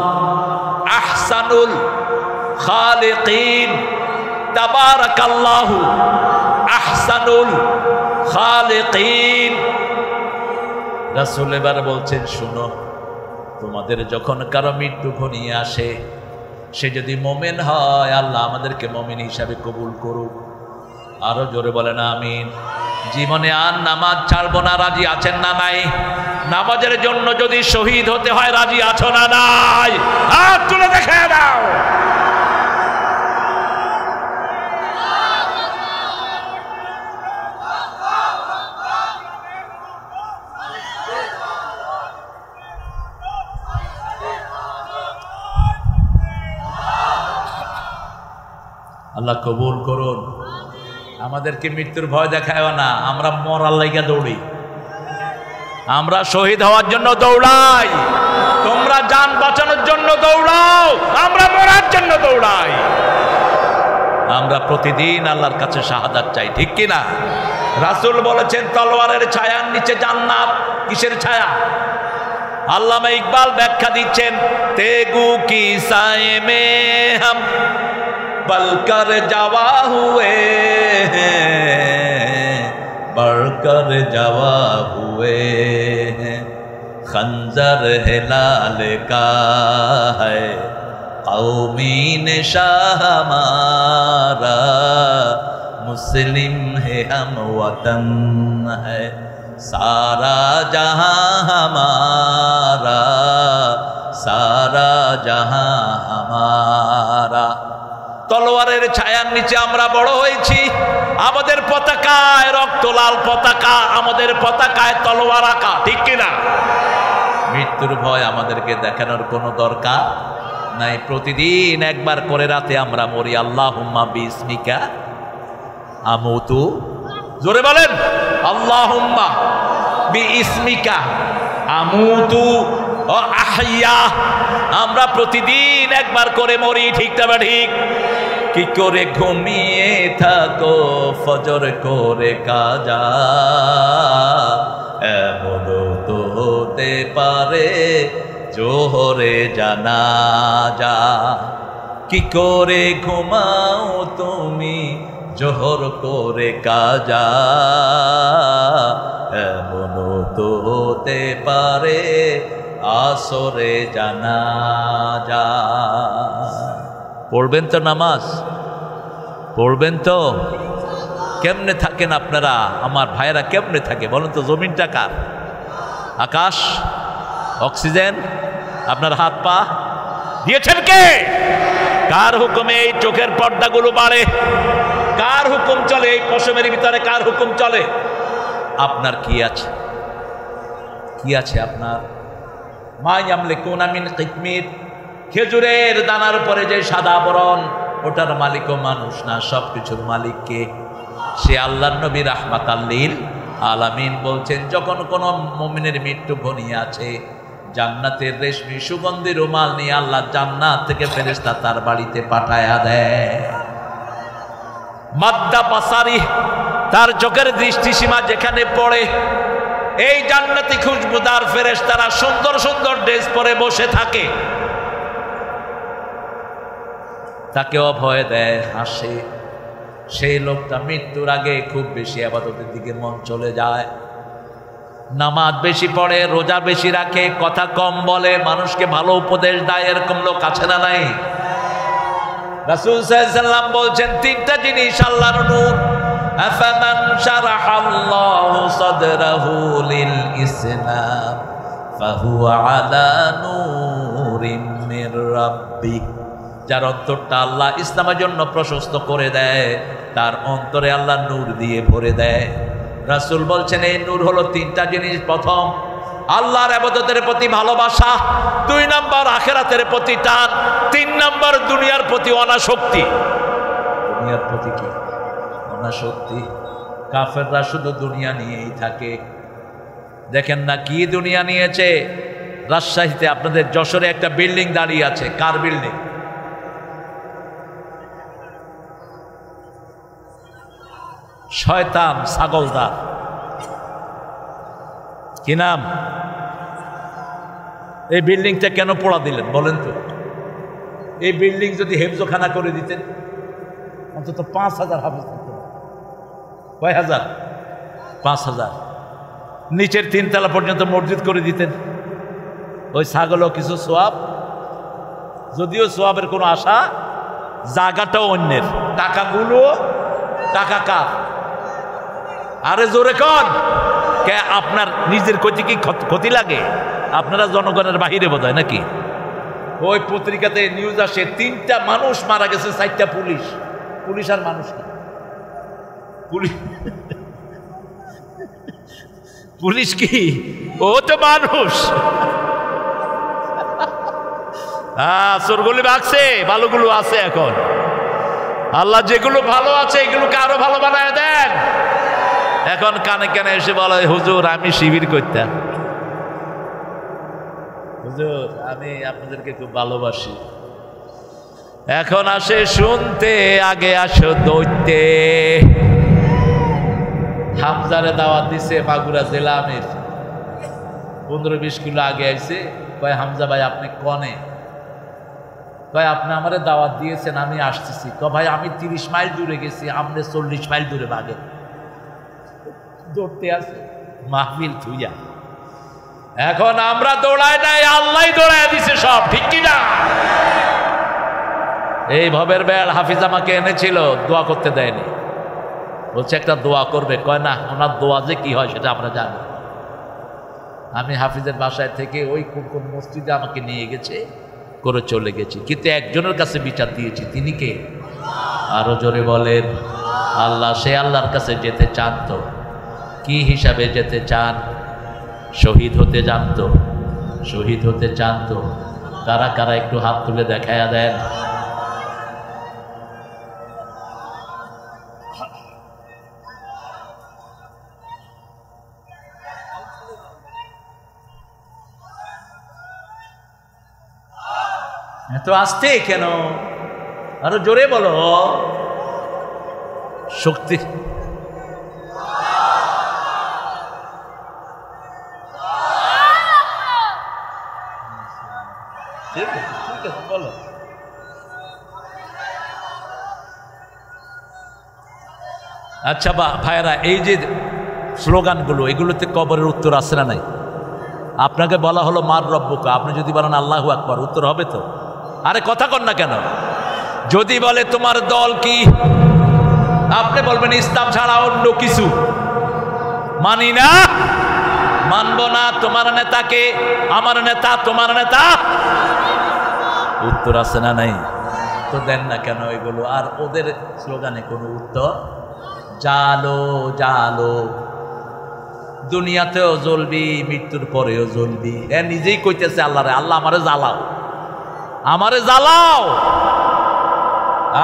আহসানুল খালিকিন, তাবারাকাল্লাহু আহসানুল খালিকিন। রাসূল এবার বলছেন, শুনো, তোমাদের যখন কারো মৃত্যু ঘনিয়ে আসে, সে যদি মোমেন হয়, আল্লাহ আমাদেরকে মোমেন হিসাবে কবুল করুক। আরো জোরে বলেন আমিন। জীবনে আর নামাজ ছাড়বো না, রাজি আছেন না নাই? নামাজের জন্য যদি শহীদ হতে হয় রাজি আছো না নাই? হাত তুলে দেখে দাও। আল্লাহ কবুল করুন। আমাদেরকে মৃত্যুর ভয় দেখায় না, আমরা মরার লাইগা দৌড়ি, আমরা শহীদ হওয়ার জন্য দৌড়াই। তোমরা জান বাঁচানোর জন্য দৌড়াও, আমরা মরার জন্য দৌড়াই। আমরা প্রতিদিন আল্লাহর কাছে শাহাদাত চাই, ঠিক কিনা? রাসূল বলেছেন, তলোয়ারের ছায়ার নিচে জান্নাত। কিসের ছায়া? আল্লামা ইকবাল ব্যাখ্যা দিচ্ছেন, তেগু কি সায়ে মে হাম बलकर जवा हुए हैं, बढ़कर जवा हुए हैं, खंजर है लाल का है, कौमी निशान हमारा, मुस्लिम है हम वतन है, सारा जहां हमारा, सारा जहां हमारा। তলোয়ারের ছায়ার নিচে আমরা বড় হয়েছি। আমাদের পতাকায় রক্ত লাল পতাকা, আমাদের পতাকায় তলোয়ার আঁকা, ঠিক কিনা? মৃত্যুর ভয় আমাদেরকে দেখানোর কোনো দরকার নাই। প্রতিদিন একবার করে রাতে আমরা মরি, আল্লাহুম্মা বিসমিকা আমুতু। জোরে বলেন, আল্লাহুম্মা বিইসমিকা আমুতু ও আহইয়া। আমরা প্রতিদিন একবার করে মরি, ঠিক না ঠিক? কি করে ঘুমিয়ে থাকো ফজর করে কাজা, এমন তো হতে পারে জোহরে জানাজা। কি করে ঘুমাও তুমি জোহর করে কাজা, এমন তো হতে পারে আসরে জানাজা। পড়বেন তো নামাজ? পড়বেন তো? কেমনে থাকেন আপনারা আমার ভাইয়েরা? কেমনে থাকে বলেন তো? জমিনটা কার? আকাশ, অক্সিজেন, আপনার হাত পা দিয়েছেন কে? কার হুকুমে এই চোখের পর্দাগুলো বাড়ে? কার হুকুম চলে এই পশমের ভিতরে? কার হুকুম চলে? আপনার কি আছে? কি আছে আপনার? মা ইয়ামলিকুনা মিন কিতমির, খেজুরের দানার উপরে যে সাদা বরণ, ওটার মালিকও মানুষ না, সবকিছুর মালিক কে? সে আল্লাহর নবী রাহমাতাল লিল আলামিন বলছেন, যখন কোন মুমিনের মৃত্যু ঘনিয়ে আছে, জান্নাতের রেশমি সুগন্ধি রুমাল নিয়ে আল্লাহ জান্নাত থেকে ফেরেশতা তার বাড়িতে পাঠায়া দেয়। মাদ্দা বাসারি, তার চোখের দৃষ্টিসীমা যেখানে পড়ে, এই জান্নাতি খুশবুদার ফেরেশতারা সুন্দর সুন্দর ড্রেস পরে বসে থাকে, তাকে অভয় দেয়, হাসে। সেই লোকটা মৃত্যুর আগে খুব বেশি ইবাদতের দিকে মন চলে যায়, নামাজ বেশি পড়ে, রোজা বেশি রাখে, কথা কম বলে, মানুষকে ভালো উপদেশ দেয়। এরকম লোক আছে না নাই? রাসূল সাল্লাল্লাহু আলাইহি ওয়াসাল্লাম বলছেন, তিনটা জিনিস আল্লাহর নূর। আফামান শারাহাল্লাহু সাদরাহু লিল ইসলাম ফাহুয়া আলা নূরিম মির রাব্বিহ, যার অন্তরটা আল্লাহ ইসলামের জন্য প্রশস্ত করে দেয়, তার অন্তরে আল্লাহ নূর দিয়ে ভরে দেয়। রাসূল বলছেন, এই নূর হলো তিনটা জিনিস। প্রথম, আল্লাহর ইবাদতের প্রতি ভালোবাসা। 2 নম্বর, আখিরাতের প্রতি টান। 3 নম্বর, দুনিয়ার প্রতি অনাসক্তি। দুনিয়ার প্রতি কি? অনাসক্তি। কাফেররা শুধু দুনিয়া নিয়েই থাকে। দেখেন না কি দুনিয়া নিয়েছে। রাজশাহীতে আপনাদের যশোরে একটা বিল্ডিং দাঁড়িয়ে আছে। কার বিল্ডিং? শয়তান ছাগলদার। কি নাম? এই বিল্ডিংটা কেন পোড়া দিলেন বলেন তো? এই বিল্ডিং যদি হেফজখানা করে দিতেন, অন্তত 5,000 হাফেজ থাকতো। কয় হাজার? 5,000। নিচের 3 তলা পর্যন্ত মসজিদ করে দিতেন। ওই ছাগলও কিছু সোয়াব, যদিও সোয়াবের কোনো আশা, জায়গাটাও অন্যের, টাকাগুলো টাকা কার? আরে জোরে কন, কে আপনার নিজের ক্ষতি কি ক্ষতি লাগে? আপনারা জনগণের বাহিরে বোধ হয় নাকি? ওই পত্রিকাতে নিউজ আসে 3টা মানুষ মারা গেছে, 4টা পুলিশ। পুলিশ আর মানুষ না, পুলিশ কি? ও তো মানুষ। হ্যাঁ, চোরগুলি ভাগছে, ভালোগুলো আছে। এখন আল্লাহ যেগুলো ভালো আছে এগুলোকে আরো ভালো বানায় দেন। এখন কানে কানে এসে বলে, হুজুর আমি শিবির করতাম, হুজুর আমি আপনাদেরকে খুব ভালোবাসি। এখন আসে শুনতে, আগে আসো দৌড়তে। হামজারে দাওয়াত দিছে মাগুরা জেলা আমির, 15-20 কিলো আগে আইছে। কয়, হামজা ভাই আপনি কনে? কয়, আপনি আমারে দাওয়াত দিয়েছেন, আমি আসতেছি। কয়, ভাই আমি 30 মাইল দূরে গেছি, আপনি 40 মাইল দূরে ভাগে দৌড়তে আছে মাহফিল থুইয়া। এখন আমরা দৌড়াই নাই, আল্লাহ দৌড়ায় দিছে সব, ঠিক কিনা? এই ভবের বেড় হাফিজ আমাকে এনেছিল, দোয়া করতে দেয়নি। বলছে একটা দোয়া করবে। কয় না, ওনার দোয়া যে কি হয় সেটা আমরা জানি। আমি হাফিজের বাসায় থেকে ওই কোন কোন মসজিদে আমাকে নিয়ে গেছে, করে চলে গেছি, কিন্তু একজনের কাছে বিচার দিয়েছি। তিনি কে? আরো জোরে বলেন আল্লাহ। সে আল্লাহর কাছে যেতে চান তো কি হিসাবে যেতে চান? শহীদ হতে চান তো? শহীদ হতে চান তো? কারা কারা একটু হাত তুলে দেখায়া দেন। এত আসতে কেন? আরো জোরে বলো। শক্তি। ঠিক আছে বলো। আচ্ছা ভাইরা, এই যে স্লোগানগুলো, এগুলোতে কবরের উত্তর আছে না নাই? আপনাকে বলা হলো মার রব্বুকা, আপনি যদি বলেন আল্লাহু আকবার, উত্তর হবে তো? আরে কথা কন না কেন? যদি বলে তোমার দল কি, আপনি বলবেন ইসলাম ছাড়া অন্য কিছু মানি না। মানব না তোমার নেতাকে, আমার নেতা তোমার নেতা। উত্তর আছে না নাই? তো দেন না কেন এগুলো? আর ওদের স্লোগানে কোনো উত্তর? জালো জালো, দুনিয়াতেও জ্বলবি, মৃত্যুর পরেও জ্বলবি। এ নিজেই কইতেছে আল্লাহরে, আল্লাহ আমারে জ্বালাও, আমারে জ্বালাও।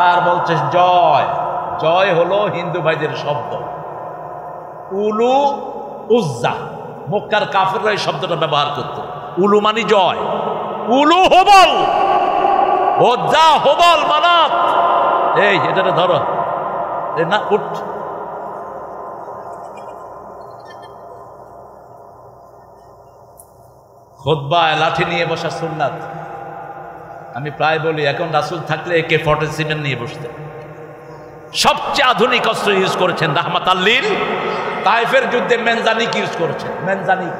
আর বলছে জয়। জয় হলো হিন্দু ভাইদের শব্দ। উলু উজ্জা, মক্কার কাফেররা এই শব্দটা ব্যবহার করত। উলু মানি জয়, উলু হবল, উজ্জা হবল মানাত। এই এটা ধরো না, উঠ। খুতবায় লাঠি নিয়ে বসা সুন্নাত। আমি প্রায় বলি এখন রাসূল থাকলে AK-47 নিয়ে বসতে। সবচেয়ে আধুনিক অস্ত্র ইউজ করেছেন রাহমাতাল লিল। তায়েফের যুদ্ধে মেনজানিক ইউজ করেছেন। মেনজানিক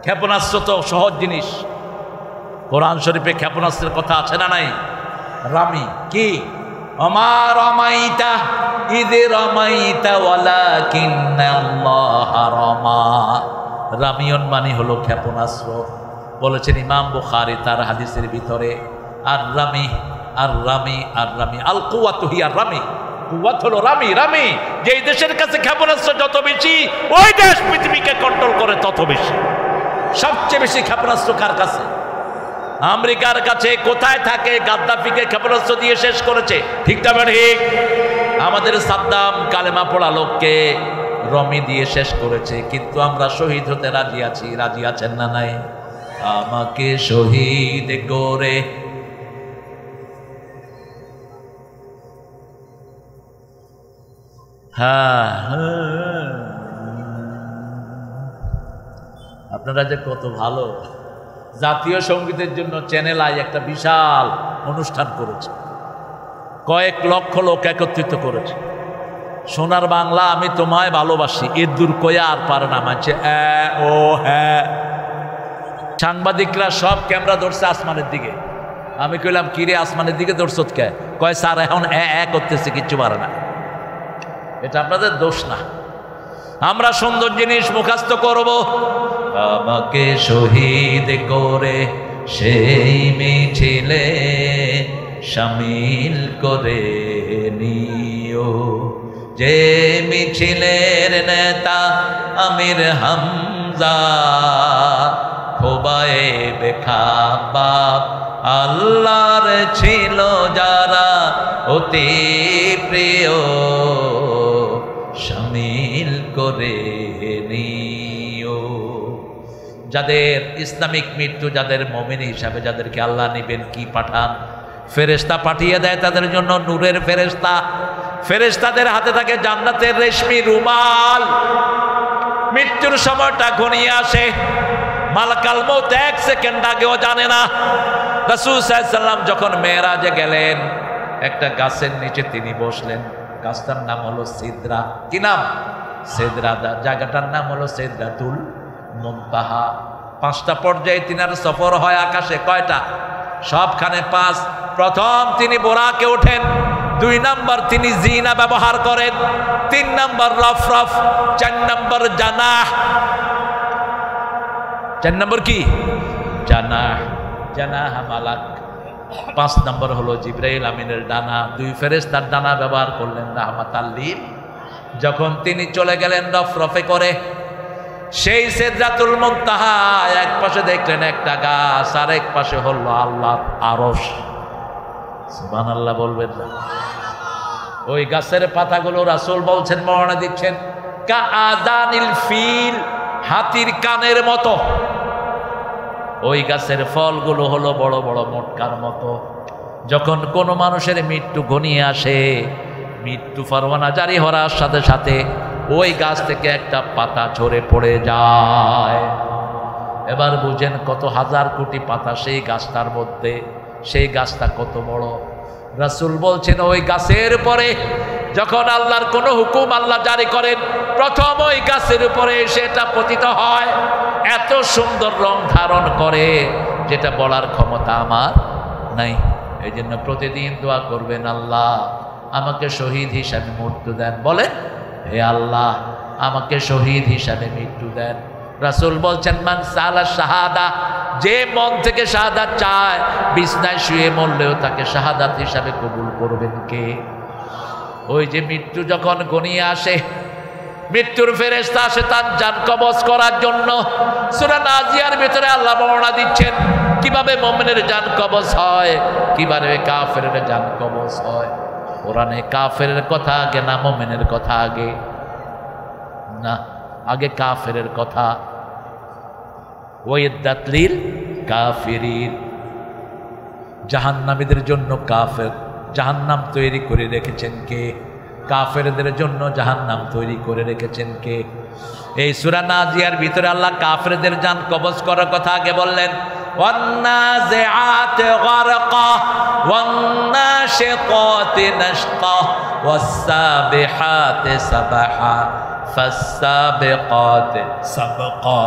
ক্ষেপণাস্ত্র তো সহজ জিনিস। কোরআন শরীফে ক্ষেপণাস্ত্রের কথা আছে না নাই? রামি কি? ওমা রামাইতা ইয রামাইতা ওয়ালাকিন্নাল্লাহা রামা। রামিয়ন মানে হলো ক্ষেপণাস্ত্র। বলেছেন ইমাম বুখারী তার হাদিসের ভিতরে, আর রামি আর রামি আর রামি আল কুওয়াতু হিয়া রামি। কুওয়াত হলো রামি। রামি যেই দেশের কাছে ক্ষেপণাস্ত্র যত বেশি, ওই দেশ পৃথিবীকে কন্ট্রোল করে তত বেশি। সবচেয়ে বেশি ক্ষেপণাস্ত্র কার কাছে? আমেরিকার কাছে। কোথায় থাকে? গাদ্দাফিকে ক্ষেপণাস্ত্র দিয়ে শেষ করেছে। ঠিক না ঠিক? আমাদের সাদ্দাম কালেমা পড়া লোককে রমি দিয়ে শেষ করেছে। কিন্তু আমরা শহীদ হতে রাজি আছি। রাজি আছেন না নাই? আমাকে শহীদ করে হ্যাঁ, আপনারা যে কত ভালো। জাতীয় সঙ্গীতের জন্য চ্যানেল আই একটা বিশাল অনুষ্ঠান করেছে, কয়েক লক্ষ লোক একত্রিত করেছে। সোনার বাংলা আমি তোমায় ভালোবাসি, এর দূর কয়া আর পারে না মানছে ও হ্যাঁ। সাংবাদিকরা সব ক্যামেরা ধরছে আসমানের দিকে। আমি কইলাম কিরে আসমানের দিকে ধরছত কে? কয় স্যার এখন করতেছে, কিচ্ছু পারে না। এটা আপনাদের দোষ না। আমরা সুন্দর জিনিস মুখস্থ করব। আমাকে শহীদ করে সেই মিছিলে শামিল করে নিও, যে মিছিলের নেতা আমির হামজা, খোবায়েব খাব্বাব আল্লাহর ছিল যারা অতি প্রিয়, শামিল করে নিও। যাদের ইসলামিক মৃত্যু, যাদের মুমিন হিসাবে যাদেরকে আল্লাহ নিবেন, কি পাঠান? ফেরেশতা পাঠিয়ে দেয় তাদের জন্য, নূরের ফেরেশতা। ফেরেশতাদের হাতে থাকে জান্নাতের রেশমি রুমাল। মৃত্যুর সময়টা ঘনিয়ে আসে, মালাকাল মউত 1 সেকেন্ড আগেও জানে না। রাসূল সাল্লাল্লাহু আলাইহি ওয়াসাল্লাম যখন মেরাজে গেলেন, একটা গাছের নিচে তিনি বসলেন। গাছটার নাম হলো সিদরা। কি নাম? সিদরা। জায়গাটার নাম হলো সিদরাতুল মুনতাহা। 5টা পর্যায়ে তিনার সফর হয় আকাশে। কয়টা? সবখানে 5। প্রথম তিনি বোরাকে ওঠেন, 2 নাম্বার তিনি জিনা ব্যবহার করেন, 3 নাম্বার রফরফ, 4 নাম্বার জানাহ। 4 নাম্বার কি? জানাহ। জানাহ মালাক। 5 নাম্বার হলো জিবরাইল আমিনের ডানা। 2 ফেরেশতার ডানা ব্যবহার করলেন রাহমাতাল লিল। যখন তিনি চলে গেলেন রফরফে করে সেই সিদরাতুল মুনতাহা, এক পাশে দেখলেন একটা গাছ, আর এক পাশে হলো আল্লাহর আরশ। সুবহানাল্লাহ বলবেন না? ওই গাছের পাতাগুলো রাসূল বলছেন, বর্ণনা দিচ্ছেন, কা আযানিল ফিল, হাতির কানের মতো। ওই গাছের ফলগুলো হলো বড় বড় মোটকার মতো। যখন কোনো মানুষের মৃত্যু ঘনিয়ে আসে, মৃত্যু পরোয়ানা জারি হওয়ার সাথে সাথে ওই গাছ থেকে একটা পাতা ঝরে পড়ে যায়। এবার বুঝেন কত হাজার কোটি পাতা সেই গাছটার মধ্যে। সেই গাছটা কত বড়। রাসূল বলছেন ওই গাছের পরে যখন আল্লাহর কোনো হুকুম আল্লাহ জারি করেন, প্রথম ওই গাছের উপরে সেটা পতিত হয়। এত সুন্দর রং ধারণ করে যেটা বলার ক্ষমতা আমার নাই। এই জন্য প্রতিদিন দোয়া করবেন, আল্লাহ আমাকে শহীদ হিসাবে মৃত্যু দেন। বলেন, হে আল্লাহ আমাকে শহীদ হিসাবে মৃত্যু দেন। রাসূল বলছেন মান সালা শাহাদা, যে মন থেকে শাহাদাত চায় বিছনায় শুয়ে মরলেও তাকে শাহাদাত হিসাবে কবুল করবেন কে? ওই যে মৃত্যু যখন ঘনিয়ে আসে, মৃত্যুর ফেরেশতা আসে তার জান কবজ করার জন্য। সূরা নাজিয়ার ভিতরে আল্লাহ বর্ণনা দিচ্ছেন কিভাবে মুমিনের জান কবজ হয়, কিভাবে কাফেরের জান কবজ হয়। কোরআনে কাফেরের কথা আগে না মুমিনের কথা আগে? না, আগে কাফেরের কথা। ওয়াইদাত লিল কাফিরিন, জাহান্নামীদের জন্য কাফের জাহান্নাম তৈরি করে রেখেছেন কে? কাফেরদের জন্য জাহান্নাম তৈরি করে রেখেছেন কে? এই সূরা নাজিয়ার ভিতরে আল্লাহ কাফেরদের জান কবজ করার কথা আগে বললেন। ওয়ান্নাজিআতি গারকা ওয়ান্নাশিতাতি নাশতা ওয়াসসাবিহাতি সাবহা ফাসসাবিকাতি সাবকা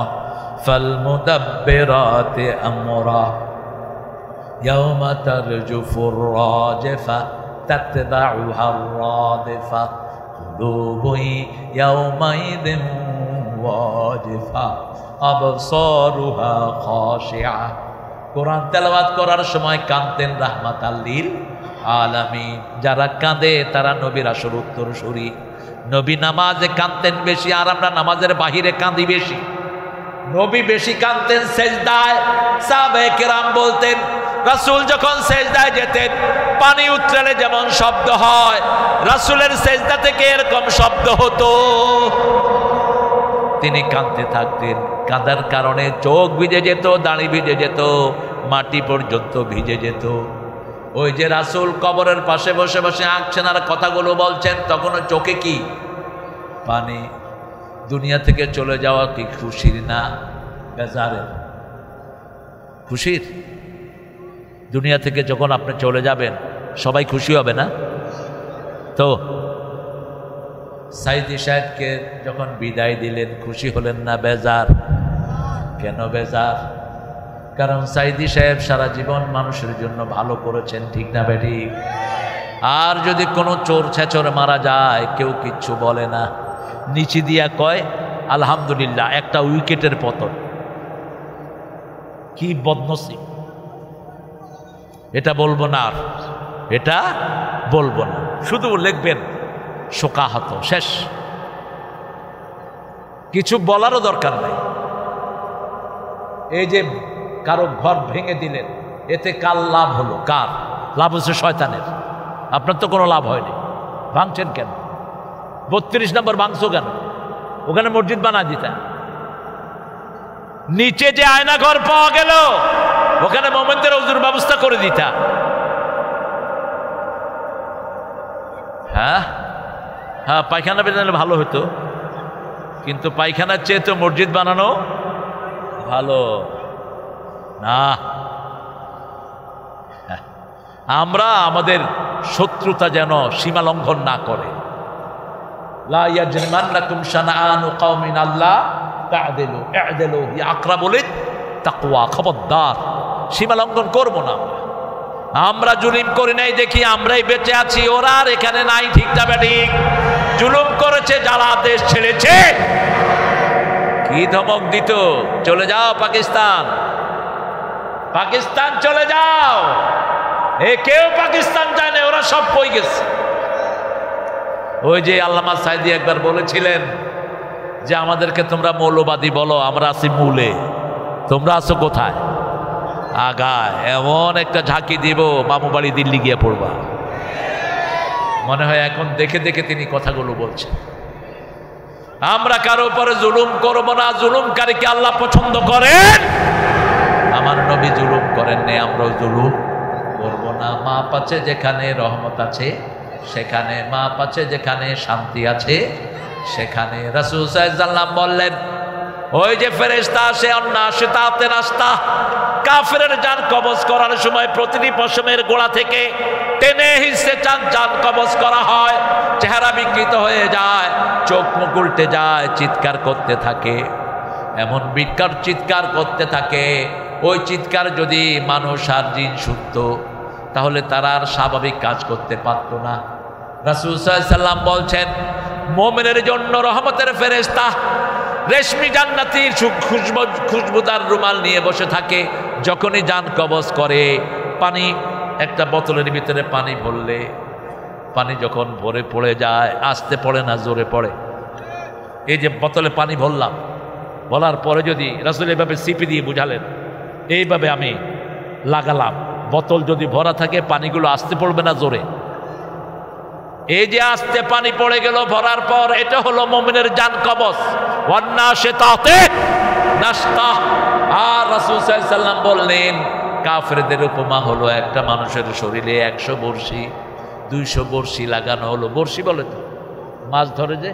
ফালমুদাব্বিরাতি আমরা ইয়াওমা তারজুফুর রাজিফা তাতবাউহা রাদিফা কুলুবুন ইয়াওমাইযিন ওয়াজিফা আবসারুহা খাশিআ। কোরআন তেলাওয়াত করার সময় কাঁদতেন রাহমাতাল লিল আলামিন। যারা কাঁদে তারা নবীর আসল উত্তরসূরি। নবী নামাজে কাঁদতেন বেশি, আর আমরা নামাজের বাহিরে কাঁদি বেশি। নবী বেশি কাঁদতেন সেজদায়। সাহাবায়ে কেরাম বলতেন রাসূল যখন সেজদায় যেতেন পানি উতরালে যেমন শব্দ হয়, রাসূলের সেজদা থেকে এরকম শব্দ হতো। তিনি কাঁদতে থাকতেন। কাঁদার কারণে চোখ ভিজে যেত, দাড়ি ভিজে যেত, মাটি পর্যন্ত ভিজে যেত। ওই যে রাসূল কবরের পাশে বসে বসে আঁকছেন আর কথাগুলো বলছেন, তখনও চোখে কি পানি। দুনিয়া থেকে চলে যাওয়া কি খুশির না বেজারের? খুশির। দুনিয়া থেকে যখন আপনি চলে যাবেন সবাই খুশি হবে না তো? সাইদি সাহেবকে যখন বিদায় দিলেন খুশি হলেন না বেজার? কেন বেজার? কারণ সাইদি সাহেব সারা জীবন মানুষের জন্য ভালো করেছেন, ঠিক না বেটি? আর যদি কোনো চোর ছেচর মারা যায় কেউ কিচ্ছু বলে না, নিচে দিয়া কয় আলহামদুলিল্লাহ একটা উইকেটের পতন। কি বদনসিব! এটা বলবো না, আর এটা বলবো না, শুধু লিখবেন শোকাহত, শেষ। কিছু বলারও দরকার নাই। এই যে কারো ঘর ভেঙে দিলেন, এতে কার লাভ হলো? কার লাভ? হচ্ছে শয়তানের। আপনার তো কোনো লাভ হয়নি। ভাঙছেন কেন? 32 নম্বর ভাঙছো কেন? ওখানে মসজিদ বানা দিতা। নিচে যে আয়না ঘর পাওয়া গেল ওখানে মোমেনদের ওযুর ব্যবস্থা করে দিতা। হ্যাঁ হ্যাঁ, পায়খানা বানালে ভালো হতো, কিন্তু পায়খানার চেয়ে তো মসজিদ বানানো ভালো না। আমরা আমাদের শত্রুতা যেন সীমা লঙ্ঘন না করে। লা ইয়াজরিমান্নাকুম শানাআনু কওমিন আল্লা তা'দিলু ই'দিলু হিয়া আকরাবু লিত-তাকওয়া। খবরদার, সীমা লঙ্ঘন করব না। আমরা জুলুম করি নাই দেখি আমরাই বেঁচে আছি, ওরা আর এখানে নাই, ঠিক না বেঠিক? জুলুম করেছে যারা দেশ ছেড়েছে। কি ধমক দিত, চলে যাও পাকিস্তান, পাকিস্তান চলে যাও। এ কেউ পাকিস্তান যায় না, ওরা সব কই গেছে। ওই যে আল্লামা সাইদি একবার বলেছিলেন যে আমাদেরকে তোমরা মৌলবাদী বলো, আমরা আছি মূলে, তোমরা আছো কোথায়? আগায়। এমন একটা ঝাঁকি দিব মামু বাড়ি দিল্লি গিয়ে পড়বা। মনে হয় এখন দেখে দেখে তিনি কথাগুলো বলছেন। আমরা কারো উপরে জুলুম করব না, জুলুমকারীকে আল্লাহ পছন্দ করেন। আমার নবী জুলুম করেন নাই, আমরাও জুলুম করব না। মাপ আছে যেখানে রহমত আছে সেখানে, মাপ আছে যেখানে শান্তি আছে সেখানে। রাসূল সাল্লাল্লাহু আলাইহি ওয়াসাল্লাম বললেন ওই যে ফেরেশতা আসে অন্নাশিতাতে নাশতা, কাফেরের জান কবজ করার সময় প্রতিটি পশমের গোড়া থেকে টেনে হিসে জান কবজ করা হয়। চেহারা বিকৃত হয়ে যায়, চোখ মুখ উল্টে যায়, চিৎকার করতে থাকে। এমন বিকট চিৎকার করতে থাকে, ওই চিৎকার যদি মানুষ আর জিন শুনত তাহলে তারা আর স্বাভাবিক কাজ করতে পারত না। রাসূল সাল্লাল্লাহু আলাইহি ওয়াসাল্লাম বলছেন মুমিনের জন্য রহমতের ফেরেশতা রেশমি জান্নাতীর খুশবুদার রুমাল নিয়ে বসে থাকে। যখনই জান কবজ করে, পানি একটা বোতলের ভিতরে পানি ভরলে পানি যখন ভরে পড়ে যায়, আস্তে পড়ে না জোরে পড়ে। এই যে বোতলে পানি ভরলাম, বলার পরে যদি রাসূল এইভাবে সিপি দিয়ে বুঝালেন, এইভাবে আমি লাগালাম, বোতল যদি ভরা থাকে পানিগুলো আস্তে পড়বে না জোরে। এই যে আস্তে পানি পড়ে গেল ভরার পর, এটা হলো মুমিনের জান কবজ। ওয়ান্নাশিতাতে নাশতা। আর রাসূল সাল্লাল্লাহু আলাইহি ওয়াসাল্লাম বললেন, কাফেরদের উপমা হলো একটা মানুষের শরীরে 100 বর্ষি 200 বর্ষি লাগানো হলো। বর্ষি বলে তো মাছ ধরে, যে